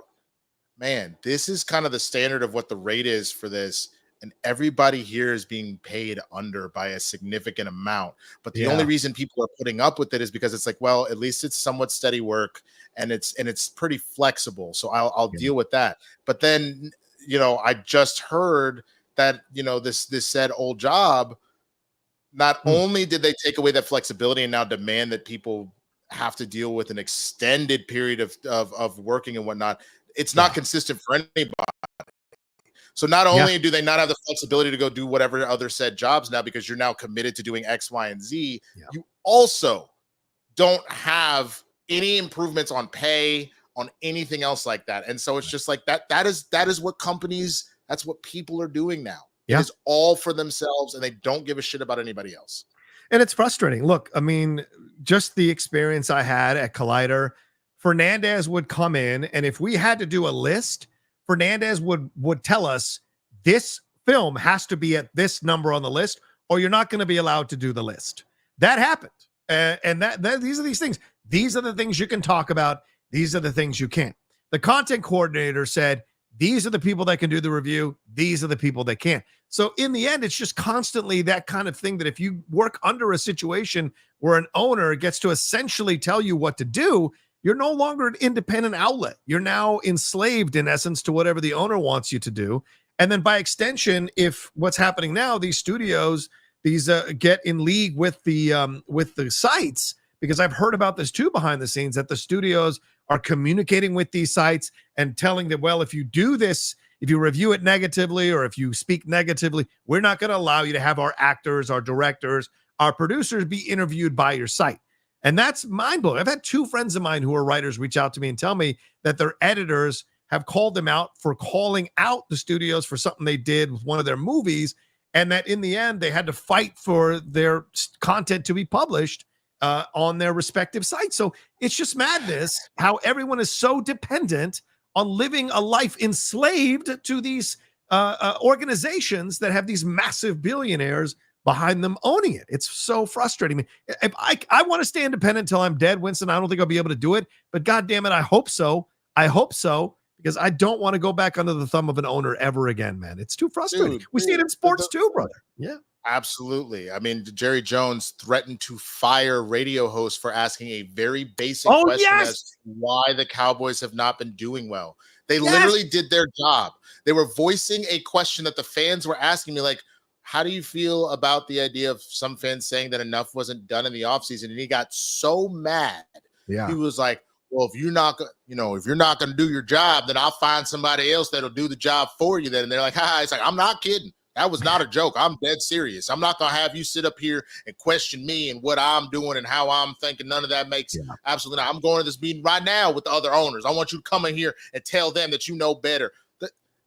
man, this is kind of the standard of what the rate is for this. And everybody here is being paid under by a significant amount. But the only reason people are putting up with it is because it's like, well, at least it's somewhat steady work and it's pretty flexible. So I'll deal with that. But then, I just heard that, this said old job, not only did they take away that flexibility and now demand that people have to deal with an extended period of working and whatnot, it's not consistent for anybody. So not only do they not have the flexibility to go do whatever other said jobs now because you're now committed to doing X, Y, and Z, you also don't have any improvements on pay, on anything else like that. And so it's just like that is what companies, that's what people are doing now. It is all for themselves, and they don't give a shit about anybody else. And it's frustrating. Look, I mean, just the experience I had at Collider, Fernandez would come in, and if we had to do a list, Fernandez would tell us this film has to be at this number on the list, or you're not going to be allowed to do the list. That happened. And that these are these things. These are the things you can talk about. These are the things you can't. The content coordinator said, these are the people that can do the review. These are the people that can't. So in the end, it's just constantly that kind of thing that if you work under a situation where an owner gets to essentially tell you what to do, you're no longer an independent outlet. You're now enslaved, in essence, to whatever the owner wants you to do. And then by extension, if what's happening now, these studios, get in league with the sites, because I've heard about this too behind the scenes, that the studios are communicating with these sites and telling them, well, if you do this, if you review it negatively or if you speak negatively, we're not going to allow you to have our actors, our directors, our producers be interviewed by your site. And that's mind-blowing. I've had two friends of mine who are writers reach out to me and tell me that their editors have called them out for calling out the studios for something they did with one of their movies, and that in the end, they had to fight for their content to be published on their respective sites. So it's just madness how everyone is so dependent on living a life enslaved to these organizations that have these massive billionaires behind them owning it. It's so frustrating. If I want to stay independent until I'm dead, Winston. I don't think I'll be able to do it, but God damn it, I hope so. I hope so, because I don't want to go back under the thumb of an owner ever again, man. It's too frustrating. We see it in sports too, brother. Yeah. Absolutely. I mean, Jerry Jones threatened to fire radio hosts for asking a very basic question as to why the Cowboys have not been doing well. They literally did their job. They were voicing a question that the fans were asking me, like, how do you feel about the idea of some fans saying that enough wasn't done in the offseason? And he got so mad. Yeah. He was like, well, if you're not going to do your job, then I'll find somebody else that'll do the job for you then. And they're like, ha, it's like, I'm not kidding. That was not a joke. I'm dead serious. I'm not going to have you sit up here and question me and what I'm doing and how I'm thinking. None of that makes absolutely not. I'm going to this meeting right now with the other owners. I want you to come in here and tell them that you know better.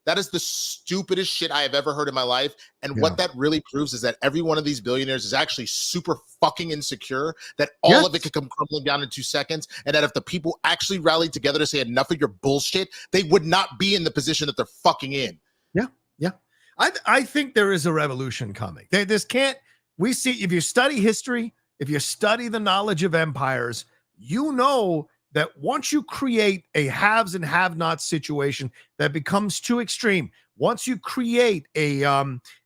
That is the stupidest shit I have ever heard in my life. And what that really proves is that every one of these billionaires is actually super fucking insecure, that all of it could come crumbling down in 2 seconds. And that if the people actually rallied together to say enough of your bullshit, they would not be in the position that they're fucking in. Yeah. Yeah. I think there is a revolution coming. We see, if you study history, if you study the knowledge of empires, you know that once you create a haves and have-nots situation that becomes too extreme, once you create a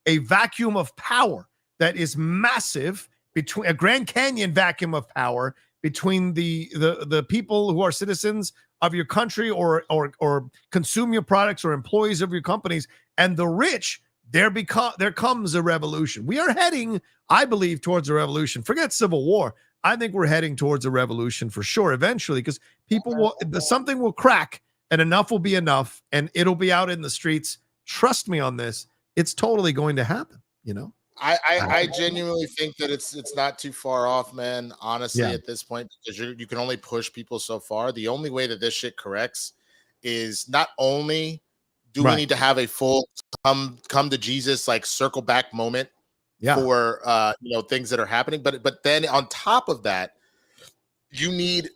vacuum of power that is massive, between a Grand Canyon vacuum of power between the people who are citizens of your country or consume your products or employees of your companies and the rich, there comes a revolution. We are heading, I believe, towards a revolution. Forget civil war. I think we're heading towards a revolution for sure eventually, because something will crack and enough will be enough and it'll be out in the streets. Trust me on this. It's totally going to happen, you know? I genuinely think that it's not too far off, man, honestly, at this point, because you can only push people so far. The only way that this shit corrects is not only do we need to have a full come to Jesus, like circle back moment for things that are happening. But then on top of that, you would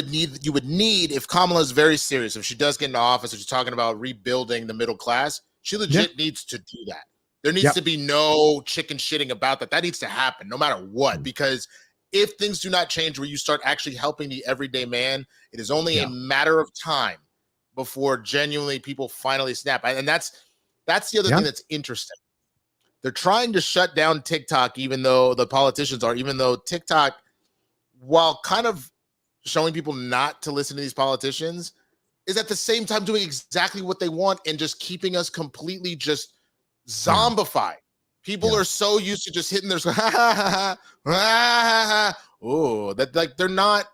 need if Kamala is very serious, if she does get into office, if she's talking about rebuilding the middle class, she legit needs to do that. There needs to be no chicken shitting about that. That needs to happen no matter what, because if things do not change where you start actually helping the everyday man, it is only a matter of time before genuinely people finally snap. And that's the other thing that's interesting. They're trying to shut down TikTok, even though TikTok, while kind of showing people not to listen to these politicians, is at the same time doing exactly what they want and just keeping us completely just zombified. People are so used to just hitting their that like they're not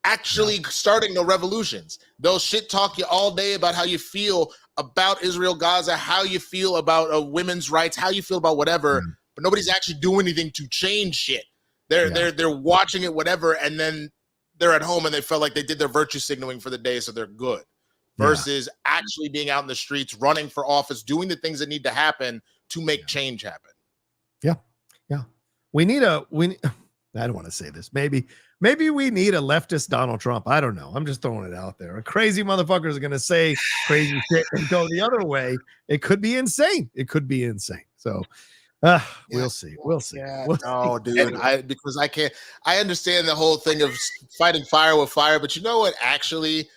actually starting no revolutions. They'll shit talk you all day about how you feel about Israel, Gaza, how you feel about women's rights, how you feel about whatever, but nobody's actually doing anything to change shit. They're watching it, whatever, and then they're at home and they felt like they did their virtue signaling for the day, so they're good. Versus actually being out in the streets, running for office, doing the things that need to happen to make change happen. Yeah. We I don't want to say this. Maybe we need a leftist Donald Trump. I don't know. I'm just throwing it out there. A crazy motherfucker is going to say crazy shit and go the other way. It could be insane. So we'll see. Yeah. Dude, I understand the whole thing of fighting fire with fire, but you know what actually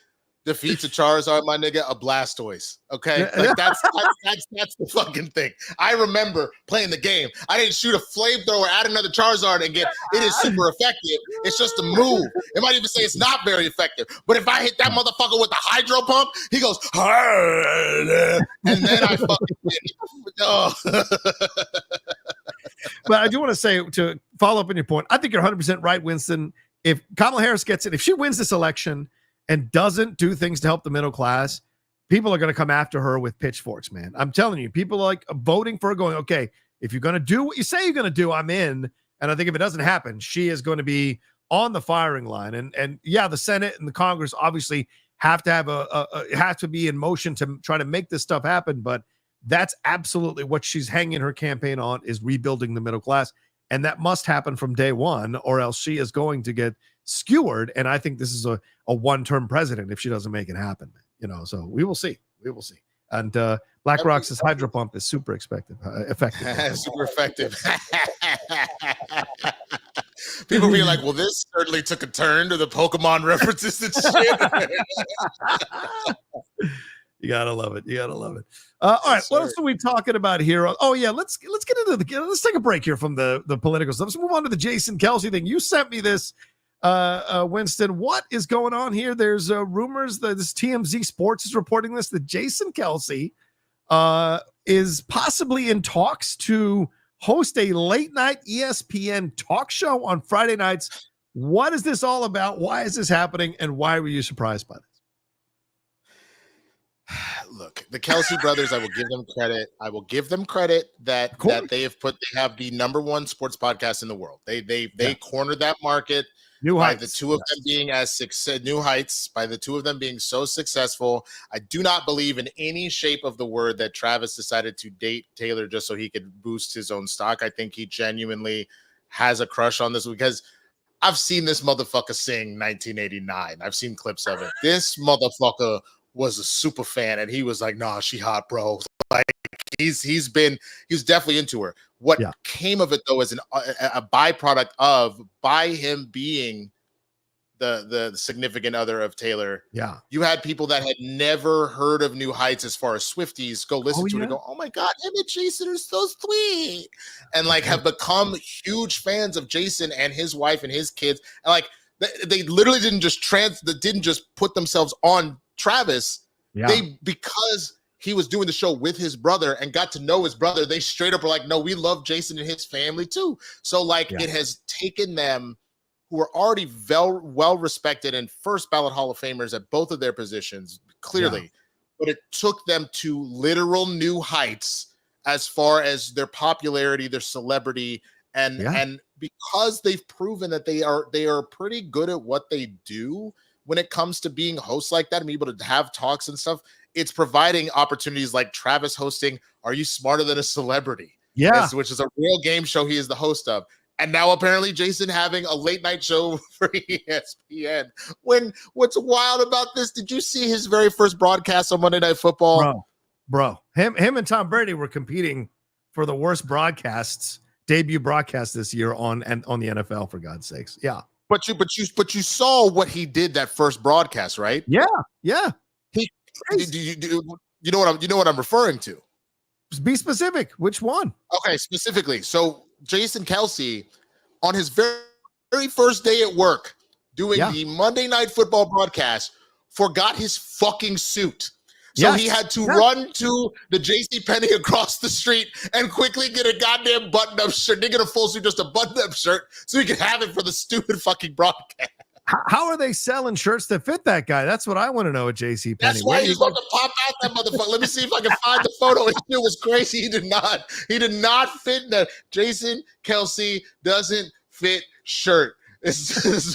defeats a Charizard, my nigga? A Blastoise. Okay, like that's the fucking thing. I remember playing the game. I didn't shoot a flamethrower at another Charizard and it is super effective. It's just a move. It might even say it's not very effective. But if I hit that motherfucker with the hydro pump, he goes, and then I fucking But I do want to say, to follow up on your point, I think you're 100% right, Winston. If Kamala Harris gets it, if she wins this election and doesn't do things to help the middle class, people are going to come after her with pitchforks, man. I'm telling you, people are like voting for her, going, okay, if you're going to do what you say you're going to do, I'm in. And I think if it doesn't happen, she is going to be on the firing line. And yeah, the Senate and the Congress obviously have to have have to be in motion to try to make this stuff happen. But that's absolutely what she's hanging her campaign on, is rebuilding the middle class. And that must happen from day one, or else she is going to get skewered. And I think this is a one-term president if she doesn't make it happen. So we will see. And BlackRock's hydro pump is super effective. Super effective. People be like, well, this certainly took a turn to the Pokemon references and shit. You gotta love it. All right, what else are we talking about here? Oh yeah, let's get into let's take a break here from the political stuff. Let's move on to the Jason Kelce thing. You sent me this, Winston. What is going on here? There's rumors that this TMZ Sports is reporting this, that Jason Kelce is possibly in talks to host a late night ESPN talk show on Friday nights. What is this all about? Why is this happening? And why were you surprised by this? Look, the Kelce brothers, I will give them credit that they have the number one sports podcast in the world. They cornered that market by the two of them being new heights, by the two of them being so successful. I do not believe in any shape of the word that Travis decided to date Taylor just so he could boost his own stock. I think he genuinely has a crush on this, because I've seen this motherfucker sing 1989. I've seen clips of it. This motherfucker was a super fan, and he was like, nah, she hot, bro. Like he's definitely into her. What came of it though is a byproduct of, by him being the significant other of Taylor. Yeah. You had people that had never heard of New Heights as far as Swifties go listen to it and go, oh my God, him and Jason are so sweet. And like have become huge fans of Jason and his wife and his kids. And like they literally didn't just put themselves on Travis. Because he was doing the show with his brother and got to know his brother, they straight up were like, no, we love Jason and his family too. So like it has taken them, who are already well respected and first ballot Hall of Famers at both of their positions, clearly, but it took them to literal new heights as far as their popularity, their celebrity, and because they've proven that they are pretty good at what they do when it comes to being hosts like that and be able to have talks and stuff. It's providing opportunities like Travis hosting Are You Smarter Than a Celebrity? Yeah. which is a real game show he is the host of. And now apparently Jason having a late night show for ESPN. What's wild about this, did you see his very first broadcast on Monday Night Football? Bro, him and Tom Brady were competing for the worst debut broadcast this year on the NFL, for God's sakes. Yeah. But you saw what he did that first broadcast, right? Yeah. You know what I'm referring to. Be specific. Which one? Okay, specifically. So Jason Kelce, on his very first day at work, doing the Monday Night Football broadcast, forgot his fucking suit. So he had to run to the JCPenney across the street and quickly get a goddamn button-up shirt. They get a full suit, just a button-up shirt, so he could have it for the stupid fucking broadcast. How are they selling shirts that fit that guy? That's what I want to know at JCPenney. That's why he's about to pop out that motherfucker. Let me see if I can find the photo. It was crazy. He did not fit that. Jason Kelce doesn't fit shirt. It's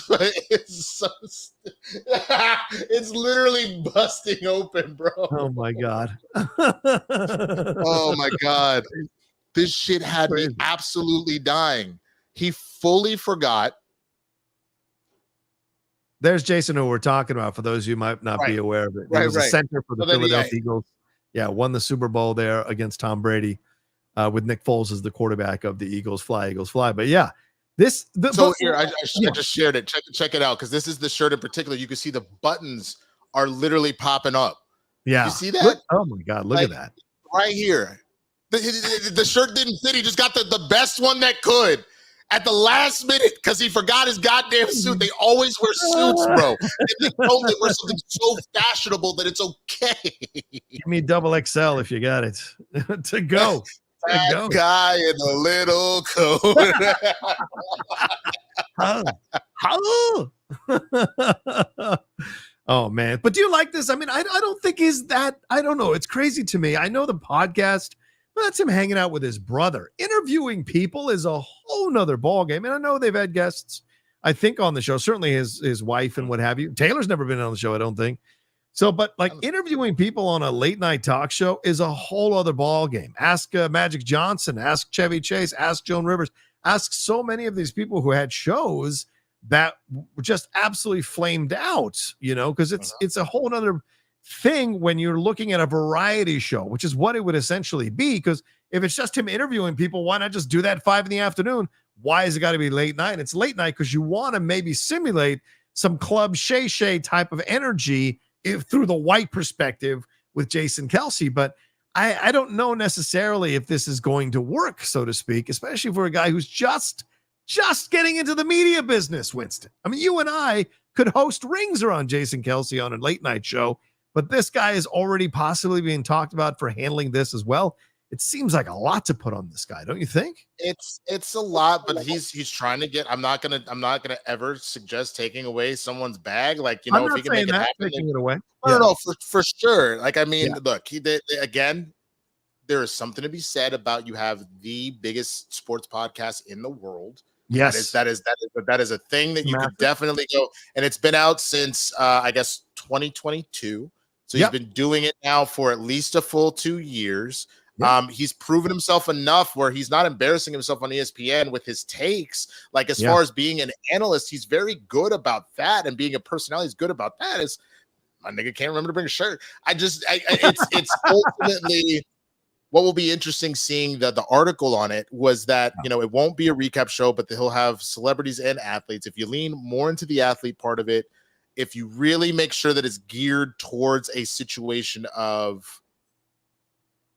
literally busting open, bro. Oh my God. Oh my God. This shit had me absolutely dying. He fully forgot. There's Jason, who we're talking about, for those of you who might not be aware of it. He was a center for the Philadelphia Eagles. Yeah, won the Super Bowl there against Tom Brady, with Nick Foles as the quarterback of the Eagles Fly. But yeah, here, I just shared it. Check it out, because this is the shirt in particular. You can see the buttons are literally popping up. Yeah. You see that? Oh my God, look at that. Right here. The shirt didn't fit. He just got the best one that could at the last minute because he forgot his goddamn suit. They always wear suits, bro. And they only wear something so fashionable that it's okay. Give me double XL if you got it. to go. That guy in a little coat. Oh man, but do you like this? I mean, I don't think I don't know. It's crazy to me. I know the podcast, but that's him hanging out with his brother. Interviewing people is a whole nother ballgame. And I know they've had guests, I think, on the show, certainly his wife and what have you. Taylor's never been on the show, I don't think. So, but like interviewing people on a late night talk show is a whole other ballgame. Ask Magic Johnson, ask Chevy Chase, ask Joan Rivers, ask so many of these people who had shows that were just absolutely flamed out, because it's a whole other thing when you're looking at a variety show, which is what it would essentially be. Because if it's just him interviewing people, why not just do that at 5 p.m? Why has it got to be late night? It's late night because you want to maybe simulate some Club Shay Shay type of energy through the white perspective with Jason Kelce. But I don't know necessarily if this is going to work, so to speak, especially for a guy who's just getting into the media business, Winston. I mean, you and I could host Rings on Jason Kelce on a late night show, but this guy is already possibly being talked about for handling this as well. It seems like a lot to put on this guy, don't you think? It's a lot, but he's trying to get. I'm not gonna ever suggest taking away someone's bag. Like, if he can make it happen, taking it away. No, for sure. Like, I mean, look, again, there is something to be said about you have the biggest sports podcast in the world. Yes, that is a thing that you could definitely go. And it's been out since I guess 2022. So he's been doing it now for at least a full 2 years. He's proven himself enough where he's not embarrassing himself on ESPN with his takes. Like, as far as being an analyst, he's very good about that, and being a personality is good about that. Is my nigga can't remember to bring a shirt. It's ultimately what will be interesting seeing the article on it was that, it won't be a recap show, but he'll have celebrities and athletes. If you lean more into the athlete part of it, if you really make sure that it's geared towards a situation of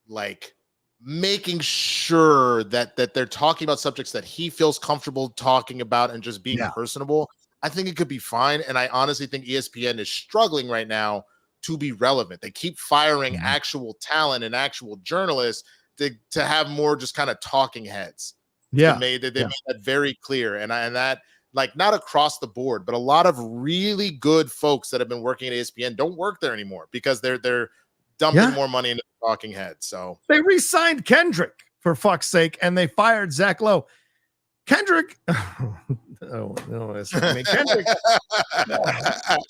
like making sure that they're talking about subjects that he feels comfortable talking about and just being personable, I think it could be fine. And I honestly think ESPN is struggling right now to be relevant. They keep firing actual talent and actual journalists to have more just kind of talking heads. They made that very clear. And that, like, not across the board, but a lot of really good folks that have been working at ESPN don't work there anymore because they're dumping more money into the talking head. So they re-signed Kendrick, for fuck's sake, and they fired Zach Lowe. Kendrick,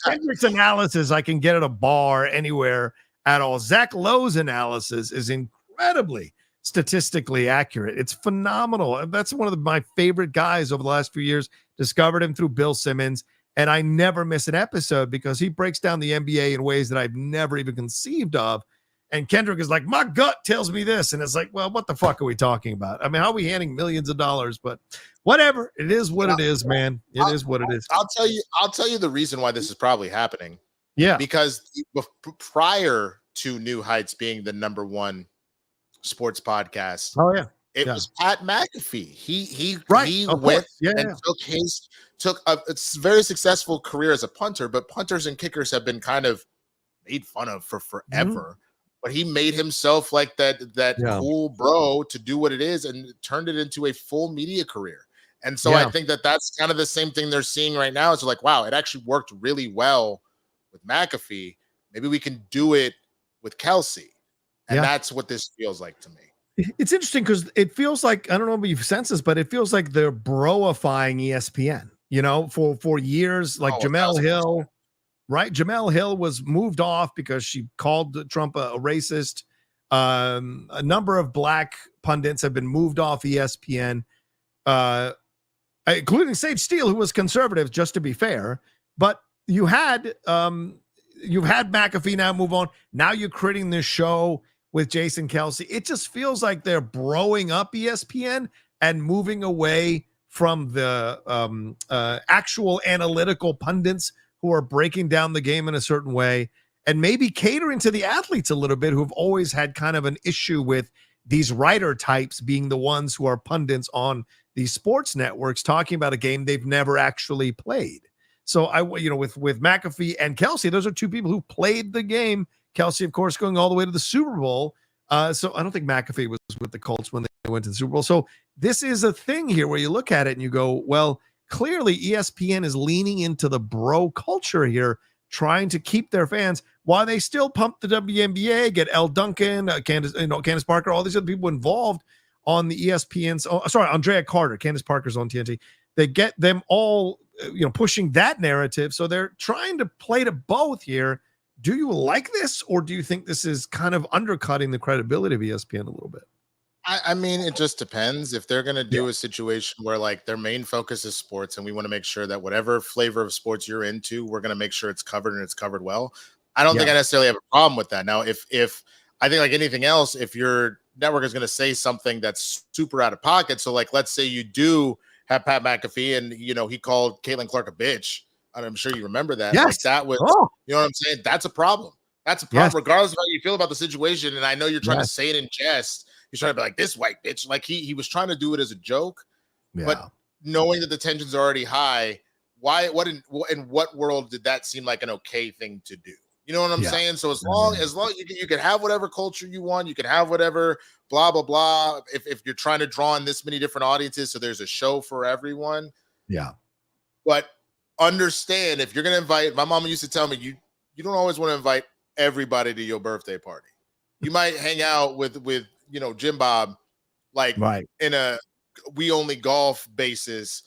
Kendrick's analysis I can get at a bar anywhere at all. Zach Lowe's analysis is incredibly statistically accurate. It's phenomenal. That's one of my favorite guys over the last few years. Discovered him through Bill Simmons, and I never miss an episode because he breaks down the NBA in ways that I've never even conceived of. And Kendrick is like, my gut tells me this. And it's like, well, what the fuck are we talking about? I mean, how are we handing millions of dollars? But whatever. It is what it is, man. It is what it is. I'll tell you the reason why this is probably happening. Yeah. Because prior to New Heights being the #1 sports podcast, it was Pat McAfee. He went and took a very successful career as a punter, but punters and kickers have been kind of made fun of for forever. But he made himself like that cool bro to do what it is and turned it into a full media career. And so I think that's kind of the same thing they're seeing right now. It's like, wow, it actually worked really well with McAfee. Maybe we can do it with Kelce. And that's what this feels like to me. It's interesting because it feels like, I don't know if you've sensed this, but it feels like they're broifying ESPN, you know, for years, like Jamel Hill. Right. Jamel Hill was moved off because she called Trump a racist. A number of black pundits have been moved off ESPN, including Sage Steele, who was conservative, just to be fair. But you've had McAfee now move on. Now you're creating this show with Jason Kelce. It just feels like they're broing up ESPN and moving away from the actual analytical pundits who are breaking down the game in a certain way, and maybe catering to the athletes a little bit, who've always had kind of an issue with these writer types being the ones who are pundits on these sports networks talking about a game they've never actually played. So with McAfee and Kelce, those are two people who played the game. Kelce, of course, going all the way to the Super Bowl. So I don't think McAfee was with the Colts when they went to the Super Bowl. So this is a thing here where you look at it and you go, well, clearly ESPN is leaning into the bro culture here, trying to keep their fans while they still pump the WNBA, get Elle Duncan, Candace Parker, all these other people involved on the ESPN's. Andrea Carter, Candace Parker's on TNT. They get them all, pushing that narrative. So they're trying to play to both here. Do you like this, or do you think this is kind of undercutting the credibility of ESPN a little bit? I mean, it just depends. If they're going to do a situation where like their main focus is sports and we want to make sure that whatever flavor of sports you're into, we're going to make sure it's covered and it's covered well. I don't think I necessarily have a problem with that. Now, if I think like anything else, if your network is going to say something that's super out of pocket. So like, let's say you do have Pat McAfee and, he called Caitlin Clark a bitch. And I'm sure you remember that. Yes. Like that was, you know what I'm saying? That's a problem. That's a problem, regardless of how you feel about the situation. And I know you're trying to say it in jest. He's trying to be like, this white bitch. Like he was trying to do it as a joke, but knowing that the tensions are already high, in what world did that seem like an okay thing to do? You know what I'm saying? So as long you can have whatever culture you want, you can have whatever blah, blah, blah. If you're trying to draw in this many different audiences, so there's a show for everyone. Yeah. But understand, if you're going to invite, my mama used to tell me, you don't always want to invite everybody to your birthday party. You might hang out with Jim Bob, like in a we only golf basis,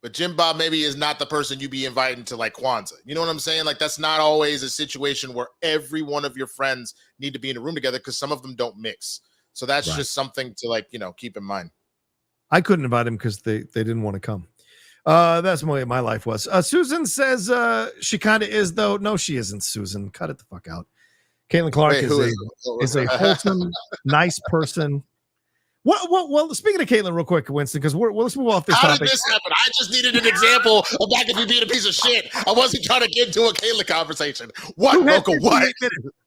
but Jim Bob maybe is not the person you be inviting to like Kwanzaa. You know what I'm saying? Like that's not always a situation where every one of your friends need to be in a room together, because some of them don't mix. So that's just something to keep in mind. I couldn't invite him because they didn't want to come. That's the way my life was. Susan says she kind of is, though. No, she isn't, Susan. Cut it the fuck out. Caitlin Clark is a wholesome, nice person. Well, speaking of Caitlin, real quick, Winston, because let's move off this topic. How did this happen? I just needed an example of McAfee being a piece of shit. I wasn't trying to get into a Caitlin conversation. What, Mocha? What?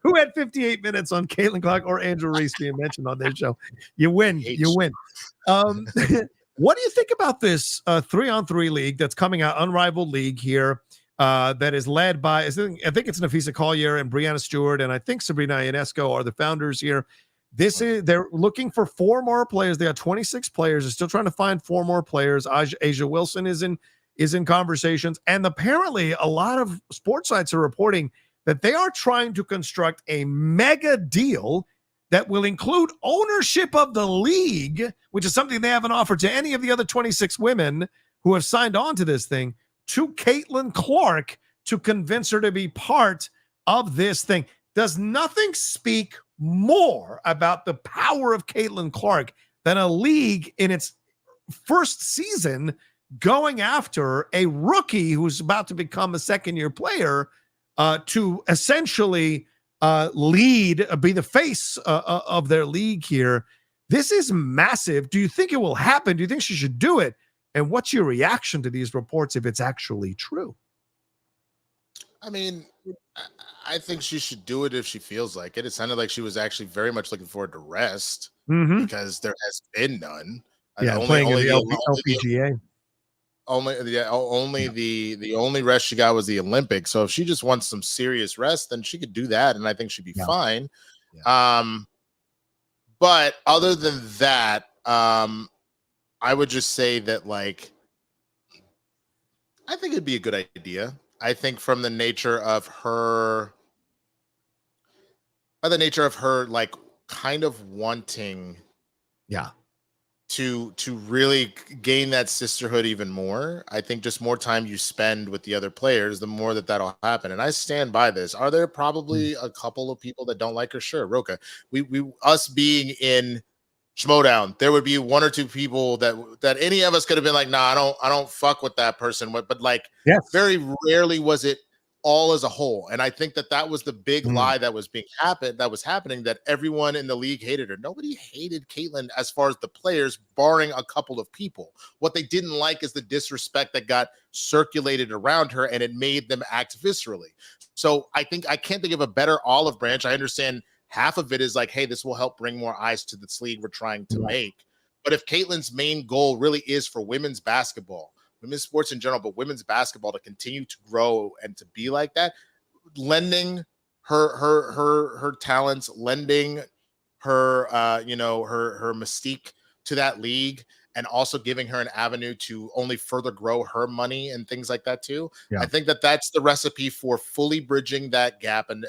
Who had 58 minutes on Caitlin Clark or Andrew Reese being mentioned on their show? You win. You win. What do you think about this 3-on-3 league that's coming out, Unrivaled League here, that is led by, I think it's Nafisa Collier and Brianna Stewart, and I think Sabrina Ionesco are the founders here. They're looking for 4 more players. They got 26 players. They're still trying to find 4 more players. Asia Wilson is in conversations, and apparently a lot of sports sites are reporting that they are trying to construct a mega deal that will include ownership of the league, which is something they haven't offered to any of the other 26 women who have signed on to this thing, to Caitlin Clark to convince her to be part of this thing. does nothing speak more about the power of Caitlin Clark than a league in its first season going after a rookie who's about to become a second-year player to essentially be the face of their league here? This is massive. Do you think it will happen? Do you think she should do it? And what's your reaction to these reports if it's actually true? I mean, I think she should do it if she feels like it. It sounded like she was actually very much looking forward to rest because there has been none. Yeah, only the LPGA. The only rest she got was the Olympics. So if she just wants some serious rest, then she could do that, and I think she'd be fine. Yeah. But other than that, I would just say that, like, I think it'd be a good idea. I think from the nature of her, like, kind of wanting, to really gain that sisterhood even more. I think just more time you spend with the other players, the more that'll happen. And I stand by this. Are there probably a couple of people that don't like her? Sure, Rocha. Us being in Schmodown, there would be one or two people that any of us could have been like, nah, I don't fuck with that person. But like, very rarely was it all as a whole. And I think that was the big lie that was happening, that everyone in the league hated her. Nobody hated Caitlin as far as the players, barring a couple of people. What they didn't like is the disrespect that got circulated around her, and it made them act viscerally. So I can't think of a better olive branch. I understand half of it is like, hey, this will help bring more eyes to this league we're trying to make. But if Caitlin's main goal really is for women's basketball, women's sports in general, but women's basketball to continue to grow and to be like that, lending her talents, lending her her mystique to that league, and also giving her an avenue to only further grow her money and things like that too. I think that's the recipe for fully bridging that gap and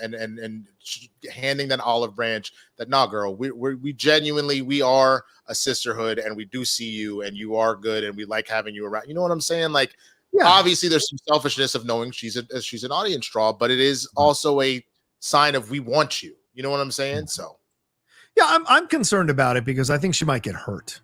handing that olive branch that, nah, girl, we genuinely are a sisterhood, and we do see you, and you are good, and we like having you around. You know what I'm saying? Like, obviously there's some selfishness of knowing she's an audience draw, but it is also a sign of we want you. You know what I'm saying? So I'm concerned about it because I think she might get hurt.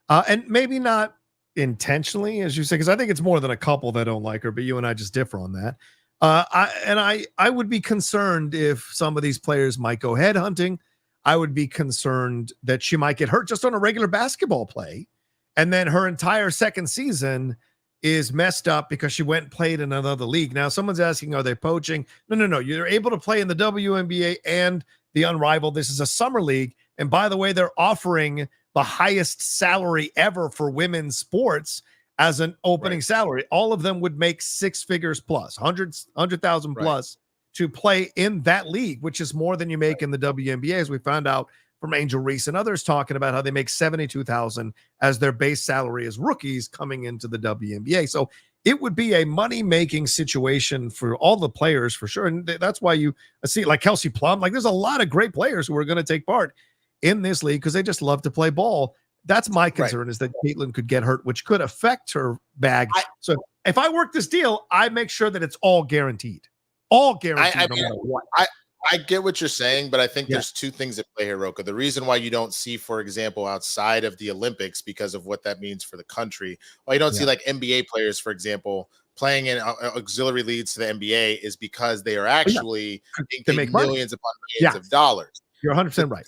And maybe not intentionally, as you say, because I think it's more than a couple that don't like her, but you and I just differ on that. I would be concerned if some of these players might go headhunting. I would be concerned that she might get hurt just on a regular basketball play, and then her entire second season is messed up because she went and played in another league. Now, someone's asking, are they poaching? No. You're able to play in the WNBA and the Unrivaled. This is a summer league. And by the way, they're offering the highest salary ever for women's sports as an opening salary. All of them would make six figures plus, 100,000 plus to play in that league, which is more than you make in the WNBA, as we found out from Angel Reese and others talking about how they make 72,000 as their base salary as rookies coming into the WNBA. So it would be a money-making situation for all the players for sure. And that's why you see like Kelce Plum, like there's a lot of great players who are going to take part in this league because they just love to play ball. That's my concern, is that Caitlin could get hurt, which could affect her bag. So if I work this deal, I make sure that it's all guaranteed. All guaranteed. I get what you're saying, but I think there's two things at play here, Rocha. The reason why you don't see, for example, outside of the Olympics, because of what that means for the country, why you don't see like NBA players, for example, playing in auxiliary leagues to the NBA, is because they are actually making millions upon millions of dollars. You're 100% right.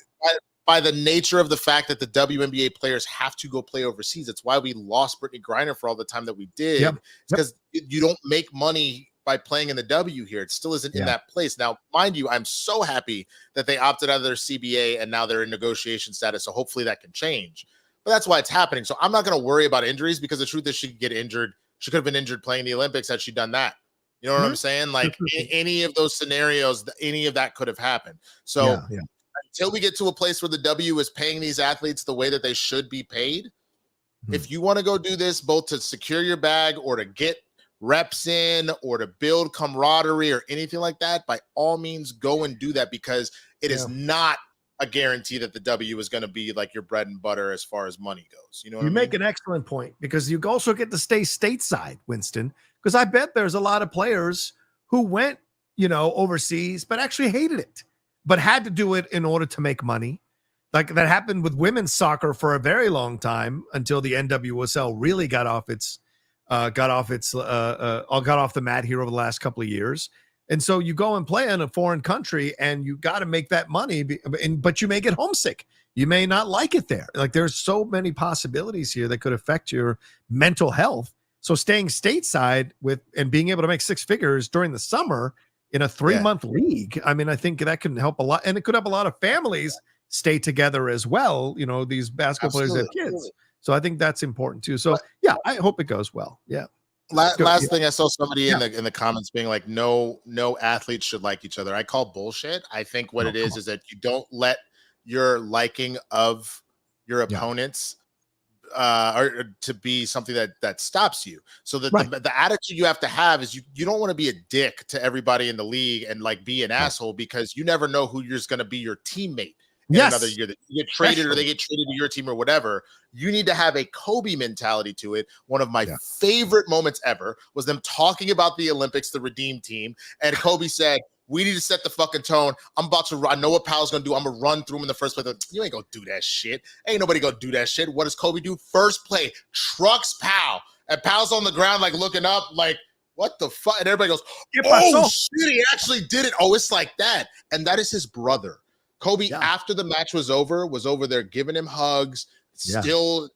By the nature of the fact that the WNBA players have to go play overseas. It's why we lost Brittany Griner for all the time that we did. Because you don't make money by playing in the W here. It still isn't in that place. Now, mind you, I'm so happy that they opted out of their CBA and now they're in negotiation status. So hopefully that can change. But that's why it's happening. So I'm not going to worry about injuries, because the truth is she could get injured. She could have been injured playing the Olympics had she done that. You know what I'm saying? Like any of those scenarios, any of that could have happened. So until we get to a place where the W is paying these athletes the way that they should be paid, if you want to go do this both to secure your bag or to get reps in or to build camaraderie or anything like that, by all means go and do that, because it is not a guarantee that the W is going to be like your bread and butter as far as money goes. You know what I mean? Make an excellent point, because you also get to stay stateside, Winston, because I bet there's a lot of players who went, overseas, but actually hated it. but had to do it in order to make money. Like that happened with women's soccer for a very long time until the NWSL really got off the mat here over the last couple of years. And so you go and play in a foreign country and you got to make that money, but you may get homesick. You may not like it there. Like there's so many possibilities here that could affect your mental health. So staying stateside and being able to make six figures during the summer in a 3-month league, I mean, I think that can help a lot. And it could help a lot of families stay together as well. You know, these basketball players have kids. So I think that's important too. So yeah, I hope it goes well. Yeah. Last thing, I saw somebody in the comments being like, no athletes should like each other. I call bullshit. I think what it is that you don't let your liking of your opponents or to be something that stops you. So the attitude you have to have is you don't want to be a dick to everybody in the league and like be an asshole, because you never know who you're going to be your teammate in another year, that you get traded or they get traded to your team or whatever. You need to have a Kobe mentality to it. One of my favorite moments ever was them talking about the Olympics, the Redeem team. And Kobe said, we need to set the fucking tone. I'm about to run. I know what Powell's going to do. I'm going to run through him in the first play. You ain't going to do that shit. Ain't nobody going to do that shit. What does Kobe do? First play, trucks Powell. And Powell's on the ground, like looking up, like, what the fuck? And everybody goes, oh, shit, he actually did it. Oh, it's like that. And that is his brother. Kobe, after the match was over there giving him hugs, still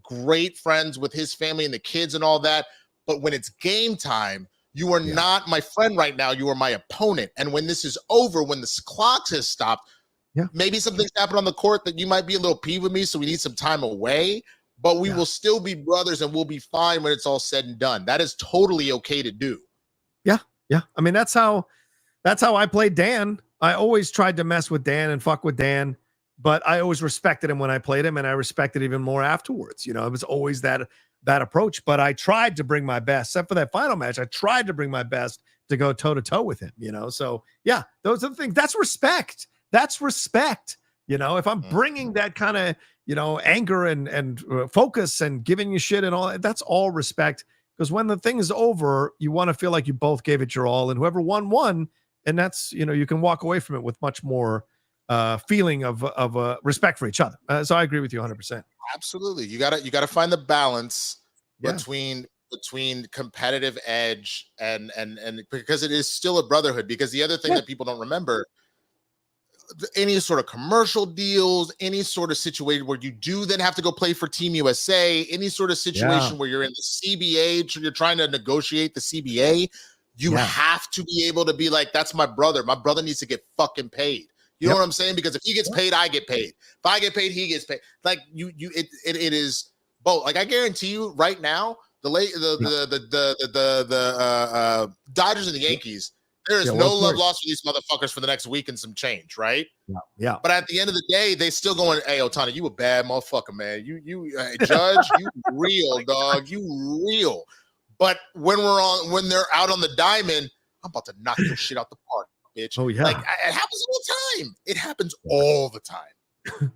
great friends with his family and the kids and all that. But when it's game time, you are not my friend right now. You are my opponent. And when this is over, when the clock has stopped, maybe something's happened on the court that you might be a little peeved with me, so we need some time away. But we will still be brothers and we'll be fine when it's all said and done. That is totally okay to do. Yeah. I mean, that's how I played Dan. I always tried to mess with Dan and fuck with Dan, but I always respected him when I played him, and I respected even more afterwards. You know, it was always that approach, but I tried to bring my best. Except for that final match, I tried to bring my best to go toe-to-toe with him, you know? So, yeah, those are the things. That's respect. That's respect. You know, if I'm bringing that kind of, you know, anger and focus and giving you shit and all that, that's all respect. Because when the thing is over, you want to feel like you both gave it your all, and whoever won. And that's, you know, you can walk away from it with much more feeling of respect for each other. So I agree with you 100%. Absolutely. You gotta find the balance between competitive edge and because it is still a brotherhood. Because the other thing that people don't remember, any sort of commercial deals, any sort of situation where you do then have to go play for Team USA, any sort of situation where you're in the CBA, you're trying to negotiate the CBA, you have to be able to be like, that's my brother. My brother needs to get fucking paid. You know what I'm saying? Because if he gets paid, I get paid. If I get paid, he gets paid. Like it is both. Like I guarantee you right now, the Dodgers and the Yankees, there is no love lost for these motherfuckers for the next week and some change, right? Yeah. But at the end of the day, they still going, hey, Ohtani, you a bad motherfucker, man. You Judge, you real, dog. You real. But when they're out on the diamond, I'm about to knock your shit out the park, bitch. Oh, yeah. Like, it happens all the time. It happens all the time.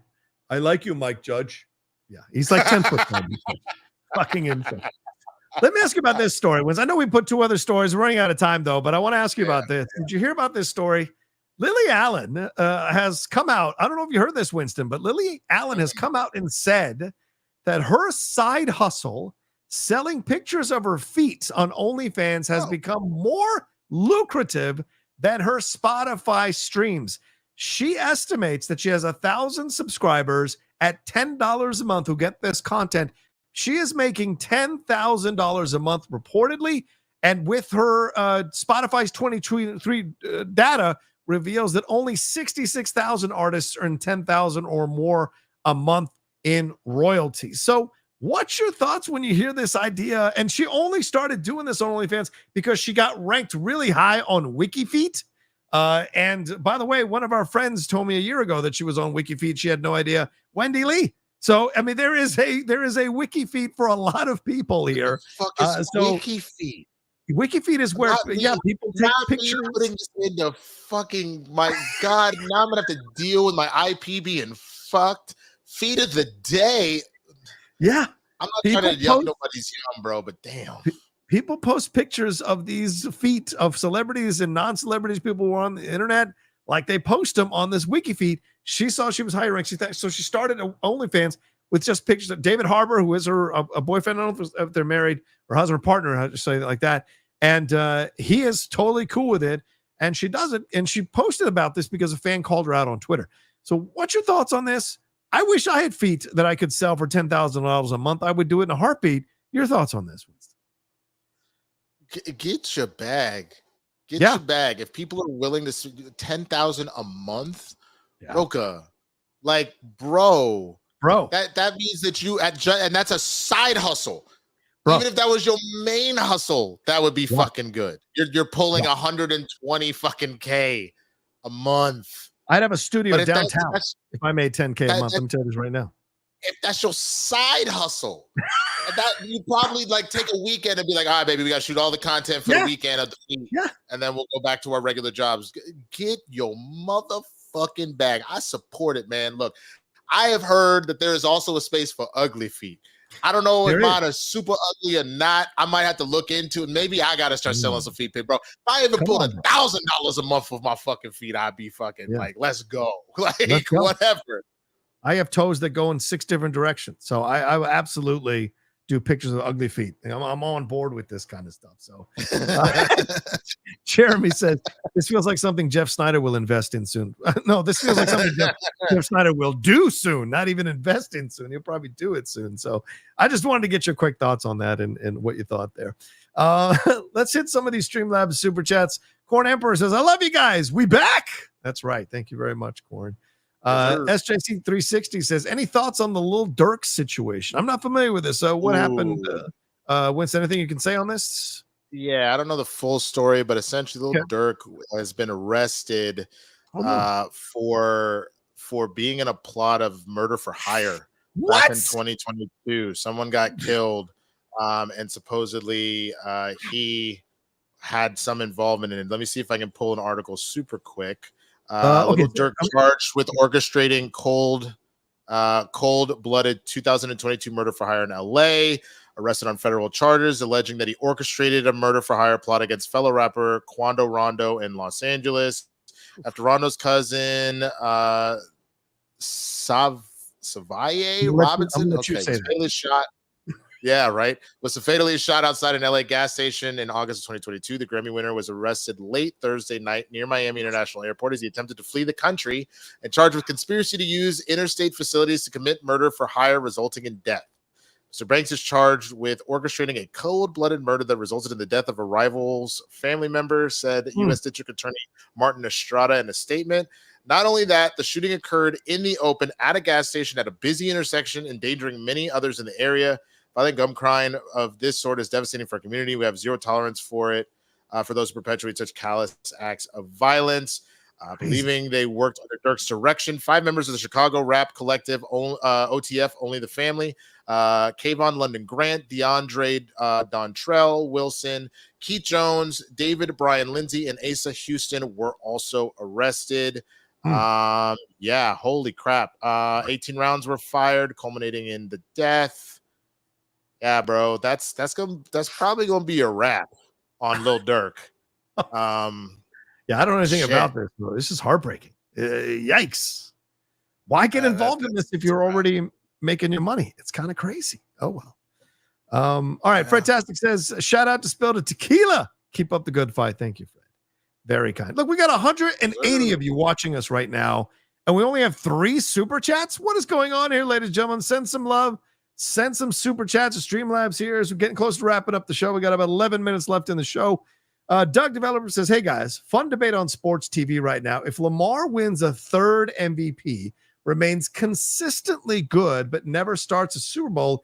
I like you, Mike Judge. Yeah, he's like 10 foot tall. Fucking insane. Let me ask you about this story. I know we put 2 other stories. We're running out of time, though, but I want to ask you about this. Did you hear about this story? Lily Allen has come out. I don't know if you heard this, Winston, but Lily Allen has come out and said that her side hustle, selling pictures of her feet on OnlyFans, has become more lucrative than her Spotify streams. She estimates that she has 1,000 subscribers at $10 a month who get this content. She is making $10,000 a month reportedly. And with her Spotify's 2023 data reveals that only 66,000 artists earn $10,000 or more a month in royalties. So what's your thoughts when you hear this idea? And she only started doing this on OnlyFans because she got ranked really high on WikiFeet. And by the way, one of our friends told me a year ago that she was on WikiFeet. She had no idea. Wendy Lee. So, I mean, there is a WikiFeet for a lot of people here. What the fuck is WikiFeet? WikiFeet is where people take pictures. Putting this into fucking, my God, now I'm gonna have to deal with my IP being fucked. Feet of the day. Yeah. I'm not trying to yell nobody's young, bro, but damn. People post pictures of these feet of celebrities and non-celebrities, people who are on the internet, Like they post them on this wiki feed. She saw she was hiring. So she started OnlyFans with just pictures of David Harbour, who is her a boyfriend. I don't know if they're married or husband or partner, how to say it like that. And he is totally cool with it. And she does it. And she posted about this because a fan called her out on Twitter. So what's your thoughts on this? I wish I had feet that I could sell for $10,000 a month. I would do it in a heartbeat. Your thoughts on this, Winston? Get your bag. Get your bag. If people are willing to $10,000 a month, ROCHA, like, bro, that means that you and that's a side hustle. Bro. Even if that was your main hustle, that would be fucking good. You're pulling 120 fucking K a month. I'd have a studio downtown if I made 10K a month. I'm telling you this right now. If that's your side hustle, that you probably like take a weekend and be like, all right, baby, we got to shoot all the content for the weekend of the week, and then we'll go back to our regular jobs. Get your motherfucking bag. I support it, man. Look, I have heard that there is also a space for ugly feet. I don't know if mine are super ugly or not. I might have to look into it. Maybe I got to start selling some feet pics, bro. If I even pulled $1,000 a month with my fucking feet, I'd be fucking like, let's go. Like, whatever. I have toes that go in 6 different directions. So I absolutely do pictures of ugly feet. I'm on board with this kind of stuff. So Jeremy says, this feels like something Jeff Snyder will invest in soon. No, this feels like something Jeff Snyder will do soon, not even invest in soon. He'll probably do it soon. So I just wanted to get your quick thoughts on that and what you thought there. Let's hit some of these Streamlabs super chats. Corn Emperor says, I love you guys. We back. That's right. Thank you very much, Corn. SJC 360 says, any thoughts on the Lil Durk situation? I'm not familiar with this. So what happened? Winston, anything you can say on this? Yeah, I don't know the full story, but essentially Lil Durk has been arrested for being in a plot of murder for hire back in 2022. Someone got killed, and supposedly he had some involvement in it. Let me see if I can pull an article super quick. Little Durk charged with orchestrating cold-blooded 2022 murder for hire in LA, arrested on federal charges, alleging that he orchestrated a murder for hire plot against fellow rapper Quando Rondo in Los Angeles. After Rondo's cousin, Savaye Robinson, fatally shot. Yeah, right. Was fatally shot outside an LA gas station in August of 2022. The Grammy winner was arrested late Thursday night near Miami International Airport as he attempted to flee the country and charged with conspiracy to use interstate facilities to commit murder for hire, resulting in death. Mr. Banks is charged with orchestrating a cold-blooded murder that resulted in the death of a rival's family member, said U.S. District Attorney Martin Estrada in a statement. Not only that, the shooting occurred in the open at a gas station at a busy intersection, endangering many others in the area. Violent gun crime of this sort is devastating for our community. We have zero tolerance for it, for those who perpetuate such callous acts of violence. Believing they worked under Durk's direction, 5 members of the Chicago rap collective OTF, Only the Family, Kayvon London Grant, DeAndre Dontrell Wilson, Keith Jones, David Brian Lindsay, and Asa Houston were also arrested. Yeah, holy crap. 18 rounds were fired, culminating in the death. Yeah, bro, that's probably gonna be a wrap on Lil Durk. Yeah, I don't know anything about this, bro. This is heartbreaking. Yikes! Why get involved in this if you're already making your money? It's kind of crazy. Oh well. All right, Fredtastic says, shout out to Spill the Tequila. Keep up the good fight. Thank you, Fred. Very kind. Look, we got 180 of you watching us right now, and we only have 3 super chats. What is going on here, ladies and gentlemen? Send some love. Send some super chats to Streamlabs here as we're getting close to wrapping up the show. We got about 11 minutes left in the show. Doug Developer says, hey guys, fun debate on sports TV right now. If Lamar wins a 3rd MVP, remains consistently good, but never starts a Super Bowl,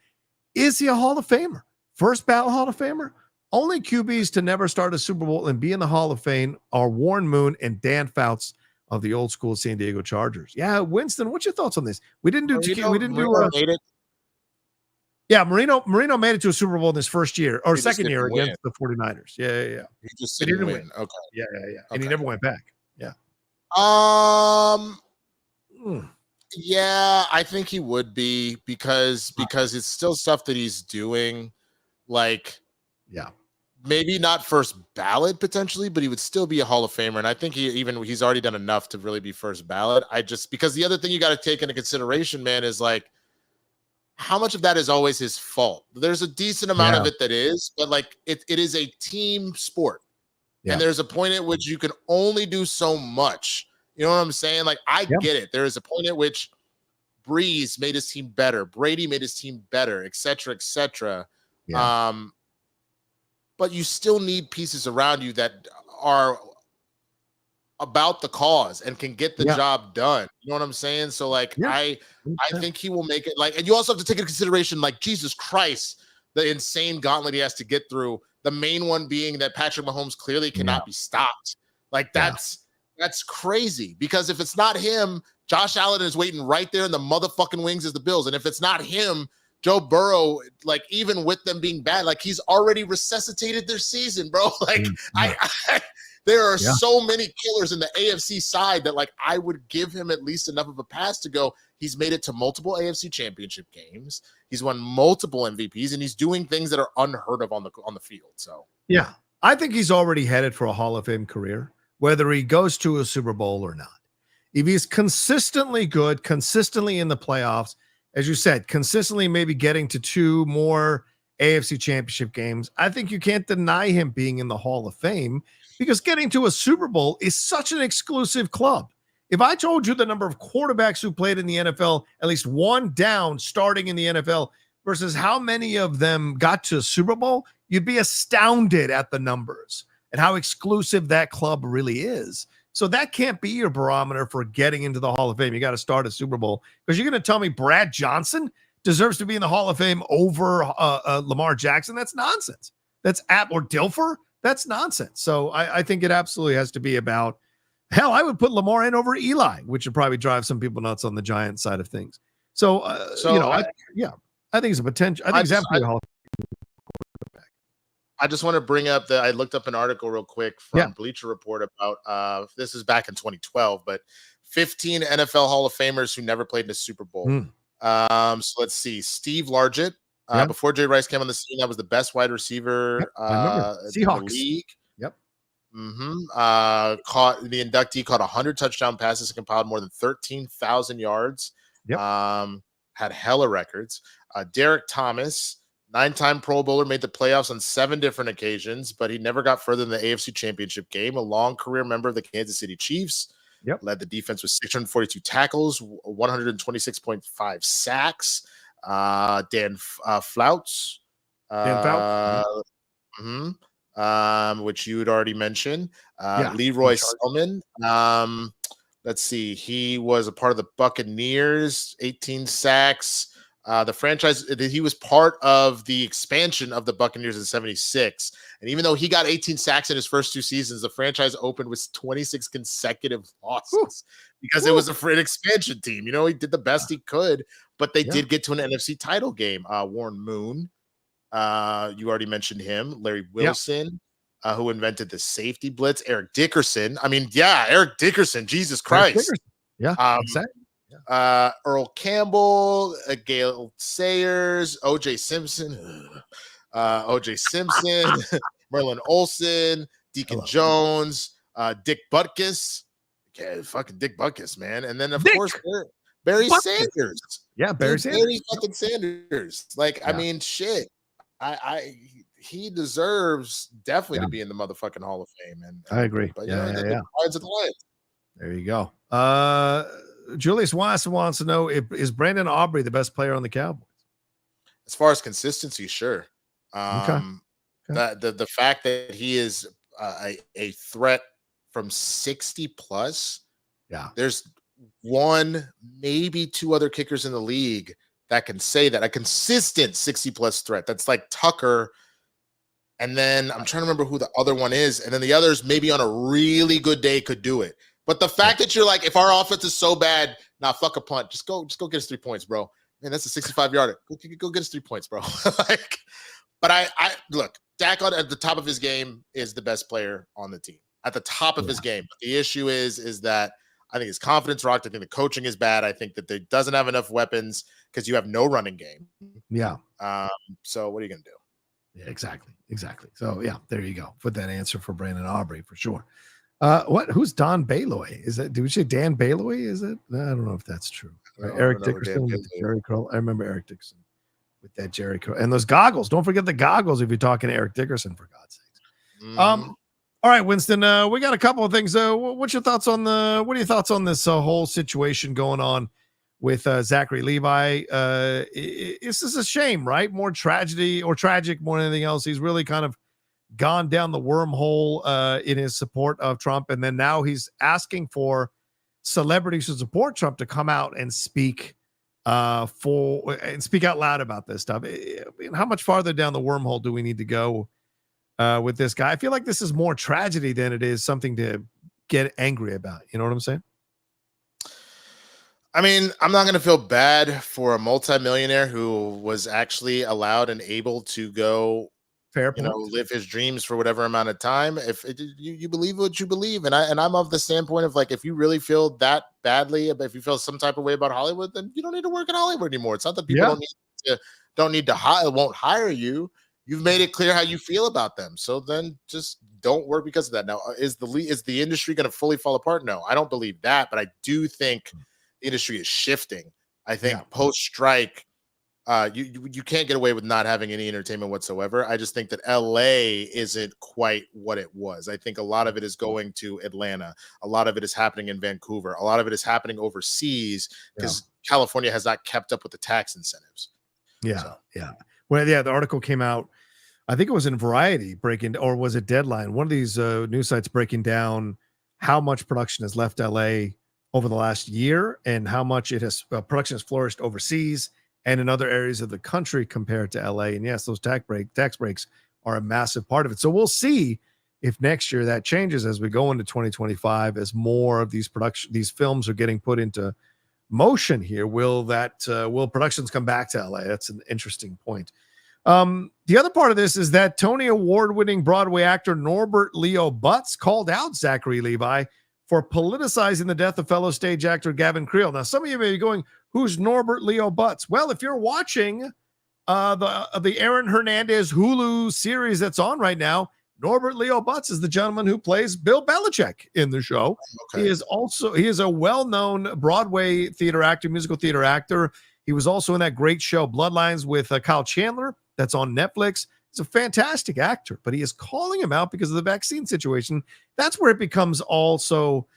is he a Hall of Famer? First ballot Hall of Famer? Only QBs to never start a Super Bowl and be in the Hall of Fame are Warren Moon and Dan Fouts of the old school San Diego Chargers. Yeah, Winston, what's your thoughts on this? We didn't do Yeah, Marino made it to a Super Bowl in his first year or second year against the 49ers. Yeah. He just didn't win. Okay. Yeah. Okay. And he never went back. Yeah. Yeah, I think he would be because it's still stuff that he's doing. Like, maybe not first ballot potentially, but he would still be a Hall of Famer. And I think he's already done enough to really be first ballot. Because the other thing you got to take into consideration, man, is like how much of that is always his fault. There's a decent amount of it that is, but like it is a team sport. Yeah. And there's a point at which you can only do so much. You know what I'm saying? Like, I get it. There is a point at which Breeze made his team better. Brady made his team better, et cetera, et cetera. Yeah. But you still need pieces around you that are about the cause and can get the job done. You know what I'm saying? So, like, I think he will make it. Like, and you also have to take into consideration, like, Jesus Christ, the insane gauntlet he has to get through. The main one being that Patrick Mahomes clearly cannot be stopped. Like, that's crazy. Because if it's not him, Josh Allen is waiting right there in the motherfucking wings as the Bills. And if it's not him, Joe Burrow, like, even with them being bad, like, he's already resuscitated their season, bro. Like, there are so many killers in the AFC side that, like, I would give him at least enough of a pass to go. He's made it to multiple AFC championship games. He's won multiple MVPs, and he's doing things that are unheard of on the field. So, yeah, I think he's already headed for a Hall of Fame career, whether he goes to a Super Bowl or not. If he's consistently good, consistently in the playoffs, as you said, consistently maybe getting to 2 more AFC championship games, I think you can't deny him being in the Hall of Fame, because getting to a Super Bowl is such an exclusive club. If I told you the number of quarterbacks who played in the NFL, at least one down starting in the NFL, versus how many of them got to Super Bowl, you'd be astounded at the numbers and how exclusive that club really is. So that can't be your barometer for getting into the Hall of Fame. You got to start a Super Bowl, because you're going to tell me Brad Johnson deserves to be in the Hall of Fame over Lamar Jackson. That's nonsense. Or Dilfer. That's nonsense. So I think it absolutely has to be about, hell, I would put Lamar in over Eli, which would probably drive some people nuts on the Giants side of things. So you know, I think it's a potential. I think it's absolutely a Hall of Fame. I just want to bring up that I looked up an article real quick from Bleacher Report about this is back in 2012, but 15 NFL Hall of Famers who never played in a Super Bowl. So let's see. Steve Largent, before Jay Rice came on the scene, that was the best wide receiver in the league. The inductee caught 100 touchdown passes and compiled more than 13,000 yards. Had hella records. Derek Thomas, 9-time Pro Bowler, made the playoffs on 7 different occasions, but he never got further than the AFC Championship game. A long career member of the Kansas City Chiefs. Led the defense with 642 tackles, 126.5 sacks. Dan Fouts. Which you had already mentioned. Leroy Selman. Let's see. He was a part of the Buccaneers, 18 sacks. The franchise, he was part of the expansion of the Buccaneers in 76. And even though he got 18 sacks in his first 2 seasons, the franchise opened with 26 consecutive losses because it was an expansion team. You know, he did the best he could, but they did get to an NFC title game. Warren Moon, you already mentioned him. Larry Wilson, who invented the safety blitz. Eric Dickerson. I mean, Eric Dickerson. Jesus Christ. Exactly. Earl Campbell, Gail Sayers, O.J. Simpson, Merlin Olsen, Deacon Jones, Dick Butkus. Fucking Dick Butkus, man. And then, of course, Barry Sanders. Barry Sanders. Barry fucking Sanders. Like, I mean, shit. He deserves definitely to be in the motherfucking Hall of Fame. And I agree. But the Lions are the Lions. There you go. Julius Watson wants to know, is Brandon Aubrey the best player on the Cowboys? As far as consistency, sure. The fact that he is a threat from 60 plus. There's 1, maybe 2 other kickers in the league that can say that, a consistent 60 plus threat. That's like Tucker. And then I'm trying to remember who the other one is. And then the others maybe on a really good day could do it. But the fact that you're like, if our offense is so bad, fuck a punt. Just go get us 3 points, bro. Man, that's a 65-yarder. Go get us 3 points, bro. But I look, Dak at the top of his game is the best player on the team. At the top of his game. But the issue is that I think his confidence rocked. I think the coaching is bad. I think that they doesn't have enough weapons because you have no running game. Yeah. So what are you gonna do? Yeah, exactly. So yeah, there you go. Put that answer for Brandon Aubrey for sure. Who's Don Baloy? Is that, did we say Dan Baloy? Is it? I don't know if that's true. Eric Dickerson with the Jerry curl. I remember Eric Dickerson with that Jerry curl and those goggles. Don't forget the goggles if you're talking to Eric Dickerson, for God's sakes. All right, Winston, we got a couple of things. What are your thoughts on this whole situation going on with Zachary Levi? This is a shame, right? More tragedy or tragic more than anything else. He's really kind of gone down the wormhole in his support of Trump. And then now he's asking for celebrities who support Trump to come out and speak out loud about this stuff. I mean, how much farther down the wormhole do we need to go with this guy? I feel like this is more tragedy than it is something to get angry about. You know what I'm saying? I mean, I'm not going to feel bad for a multimillionaire who was actually allowed and able to go, live his dreams for whatever amount of time. If you believe what you believe, and I'm of the standpoint of, like, if you really feel that badly, if you feel some type of way about Hollywood, then you don't need to work in Hollywood anymore. It's not that people won't hire you. You've made it clear how you feel about them. So then just don't work because of that. Now, is the industry going to fully fall apart? No, I don't believe that, but I do think the industry is shifting. I think post-strike, you can't get away with not having any entertainment whatsoever. I just think that LA isn't quite what it was. I think a lot of it is going to Atlanta. A lot of it is happening in Vancouver. A lot of it is happening overseas because California has not kept up with the tax incentives. Well, the article came out, I think it was in Variety or was it Deadline? One of these news sites breaking down how much production has left LA over the last year and how much production has flourished overseas and in other areas of the country compared to LA. And yes, those tax breaks are a massive part of it. So we'll see if next year that changes as we go into 2025, as more of these films are getting put into motion here. Will productions come back to LA? That's an interesting point. The other part of this is that Tony Award-winning Broadway actor Norbert Leo Butz called out Zachary Levi for politicizing the death of fellow stage actor Gavin Creel. Now, some of you may be going, who's Norbert Leo Butz? Well, if you're watching the Aaron Hernandez Hulu series that's on right now, Norbert Leo Butz is the gentleman who plays Bill Belichick in the show. Okay. He is a well-known Broadway theater actor, musical theater actor. He was also in that great show Bloodlines with Kyle Chandler that's on Netflix. He's a fantastic actor, but he is calling him out because of the vaccine situation. That's where it becomes also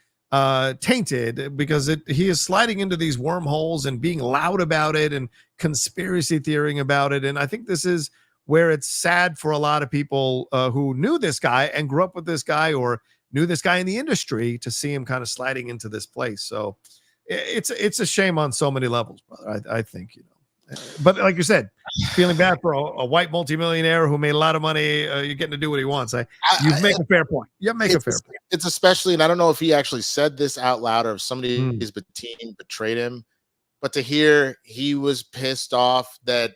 tainted, because he is sliding into these wormholes and being loud about it and conspiracy theorying about it. And I think this is where it's sad for a lot of people who knew this guy and grew up with this guy or knew this guy in the industry to see him kind of sliding into this place. So it's a shame on so many levels, brother. I think, but like you said, feeling bad for a white multimillionaire who made a lot of money. You're getting to do what he wants. You make a fair point. You make a fair point. It's especially, and I don't know if he actually said this out loud or if somebody his team betrayed him, but to hear he was pissed off that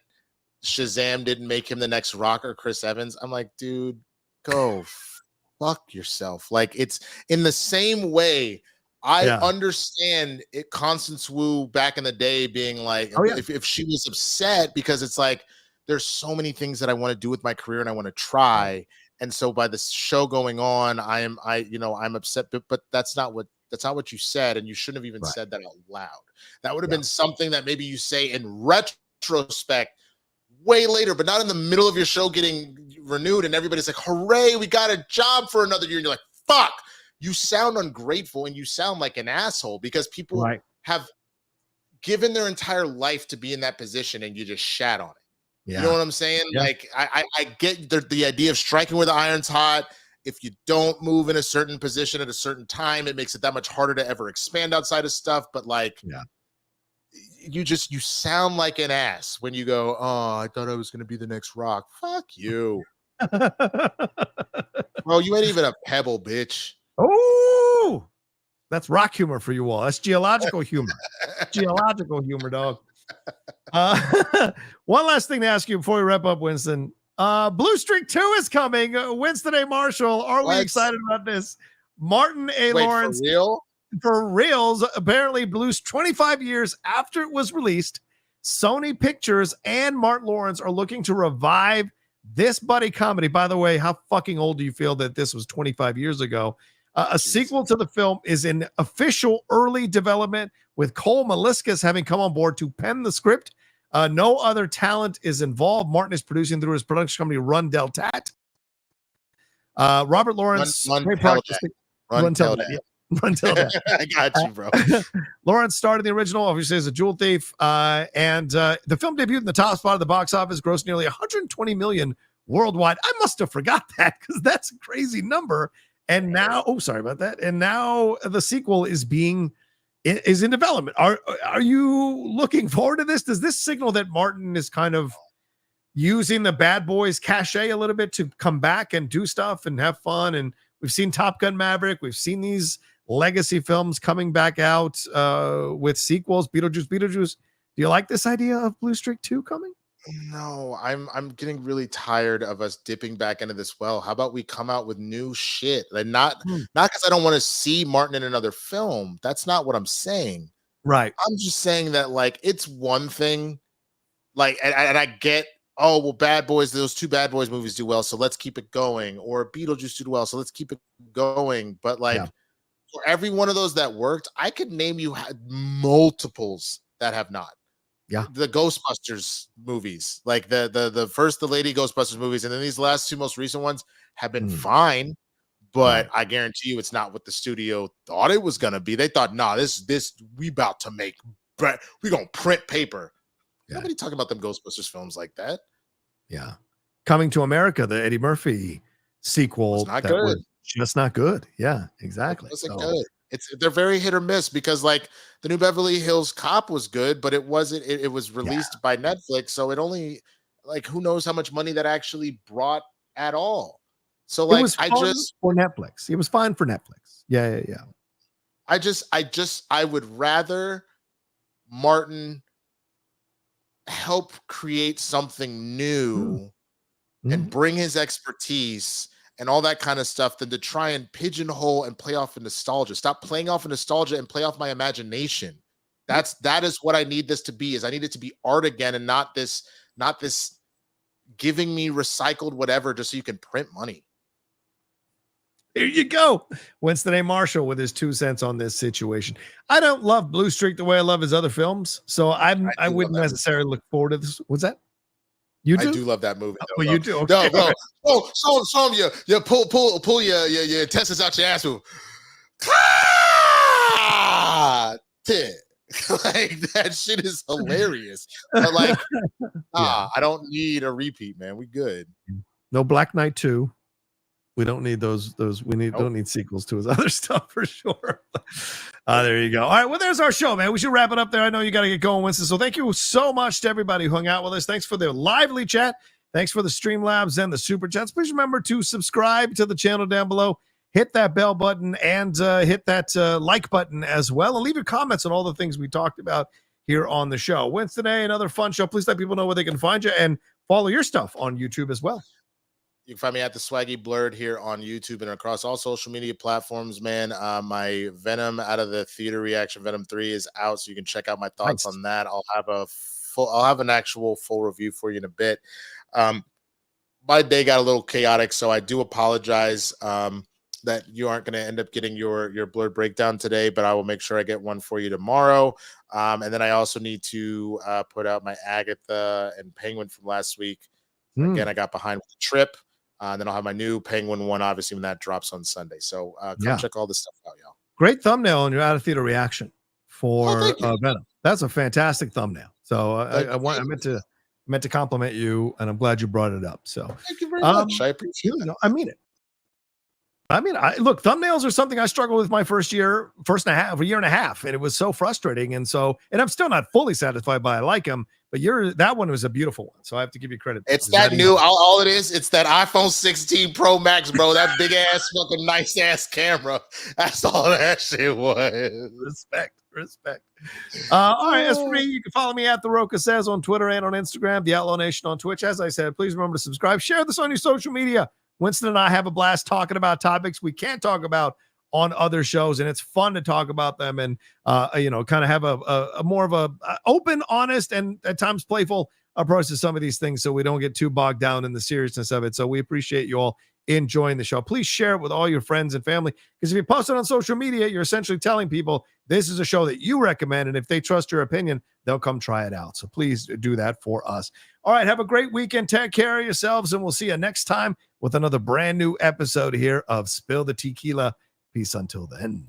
Shazam didn't make him the next rocker, Chris Evans. I'm like, dude, go fuck yourself. Like, it's in the same way. I understand it. Constance Wu back in the day being like, if she was upset, because it's like, there's so many things that I want to do with my career and I want to try. And so by the show going on, I'm upset, but that's not what you said. And you shouldn't have even said that out loud. That would have been something that maybe you say in retrospect way later, but not in the middle of your show getting renewed and everybody's like, hooray, we got a job for another year. And you're like, fuck. You sound ungrateful and you sound like an asshole because people have given their entire life to be in that position and you just shat on it. You know what I'm saying? Like, I get the idea of striking where the iron's hot. If you don't move in a certain position at a certain time, it makes it that much harder to ever expand outside of stuff. But like, you sound like an ass when you go, oh, I thought I was going to be the next Rock. Fuck you. Bro, you ain't even a pebble, bitch. Oh, that's rock humor for you all. That's geological humor. Geological humor, dog. One last thing to ask you before we wrap up, Winston. Blue Streak 2 is coming. Winston A. Marshall, are we excited about this? Martin A. Lawrence. For real? For reals. Apparently, Blue's 25 years after it was released, Sony Pictures and Martin Lawrence are looking to revive This buddy comedy, by the way, how fucking old do you feel that this was 25 years ago? A sequel to the film is in official early development, with Cole Maliskas having come on board to pen the script. No other talent is involved. Martin is producing through his production company, Run Del Tat. Robert Lawrence, Run Tell That. I got you, bro. Lawrence starred in the original, obviously, as a jewel thief. And the film debuted in the top spot of the box office, grossed nearly 120 million worldwide. I must have forgot that, because that's a crazy number. And now, sorry about that. And now the sequel is in development. Are you looking forward to this? Does this signal that Martin is kind of using the Bad Boys cachet a little bit to come back and do stuff and have fun? And we've seen Top Gun Maverick. We've seen these legacy films coming back out with sequels. Beetlejuice. Do you like this idea of Blue Streak 2 coming? No, I'm getting really tired of us dipping back into this well. How about we come out with new shit? Like not because I don't want to see Martin in another film. That's not what I'm saying. Right. I'm just saying that, like, it's one thing. Like, and I get, oh, well, Bad Boys, those two Bad Boys movies do well, so let's keep it going. Or Beetlejuice did well, so let's keep it going. But like, for every one of those that worked, I could name you multiples that have not. Yeah, the Ghostbusters movies, like the first, the Lady Ghostbusters movies, and then these last two most recent ones have been fine, but I guarantee you it's not what the studio thought it was gonna be. They thought, nah, this we about to make, but we gonna print paper. Nobody talking about them Ghostbusters films like that. Yeah, Coming to America, the Eddie Murphy sequel, not good. Just not good. Yeah, exactly. Good. They're very hit or miss, because like the new Beverly Hills Cop was good, but it wasn't. It was released by Netflix, so it only, like, who knows how much money that actually brought at all. So like, for Netflix, it was fine for Netflix. Yeah. I would rather Martin help create something new and bring his expertise and all that kind of stuff than to try and pigeonhole and play off of nostalgia. Stop playing off of nostalgia and play off my imagination. That is what I need this to be. Is I need it to be art again, and not this giving me recycled whatever just so you can print money. Here you go. Winston A. Marshall with his 2 cents on this situation. I don't love Blue Streak the way I love his other films, so I wouldn't necessarily look forward to this. What's that? You do? I do love that movie. Oh, you do? Okay. No. Oh, show him your pull your testes out your ass. Like, that shit is hilarious. But like, I don't need a repeat, man. We good. No Black Knight 2. We don't need those. Don't need sequels to his other stuff for sure. There you go. All right. Well, there's our show, man. We should wrap it up there. I know you got to get going, Winston. So thank you so much to everybody who hung out with us. Thanks for the lively chat. Thanks for the Streamlabs and the Super Chats. Please remember to subscribe to the channel down below. Hit that bell button and hit that like button as well. And leave your comments on all the things we talked about here on the show. Winston A., another fun show. Please let people know where they can find you and follow your stuff on YouTube as well. You can find me at the Swaggy Blurred here on YouTube and across all social media platforms, man. My Venom out of the theater reaction, Venom 3, is out, so you can check out my thoughts on that. I'll have an actual full review for you in a bit. My day got a little chaotic, so I do apologize that you aren't going to end up getting your Blurred breakdown today, but I will make sure I get one for you tomorrow. And then I also need to put out my Agatha and Penguin from last week. Again, I got behind with the trip. And then I'll have my new Penguin one, obviously, when that drops on Sunday. So come check all this stuff out, y'all. Great thumbnail on your out of theater reaction for Venom. That's a fantastic thumbnail. So I meant to compliment you, and I'm glad you brought it up. So thank you very much. I appreciate it. I mean it. Look, thumbnails are something I struggled with my first year and a half, and it was so frustrating. And I'm still not fully satisfied, but I like them. But that one was a beautiful one, so I have to give you credit. It's that new, all it is. It's that iPhone 16 Pro Max, bro. That big ass, fucking nice ass camera. That's all that shit was. Respect. All right, as for me, you can follow me at The Rocha Says on Twitter and on Instagram, The Outlaw Nation on Twitch. As I said, please remember to subscribe. Share this on your social media. Winston and I have a blast talking about topics we can't talk about on other shows, and it's fun to talk about them and kind of have a more of a open, honest, and at times playful approach to some of these things so we don't get too bogged down in the seriousness of it. So we appreciate you all enjoying the show. Please share it with all your friends and family, because if you post it on social media, you're essentially telling people this is a show that you recommend, and if they trust your opinion, they'll come try it out. So please do that for us. All right, have a great weekend. Take care of yourselves, and we'll see you next time with another brand new episode here of Spill the Tequila. Peace until then.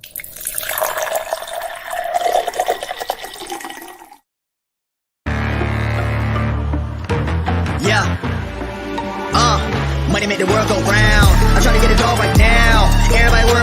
Yeah. Money make the world go round. I'm trying to get it all right now. Everybody worry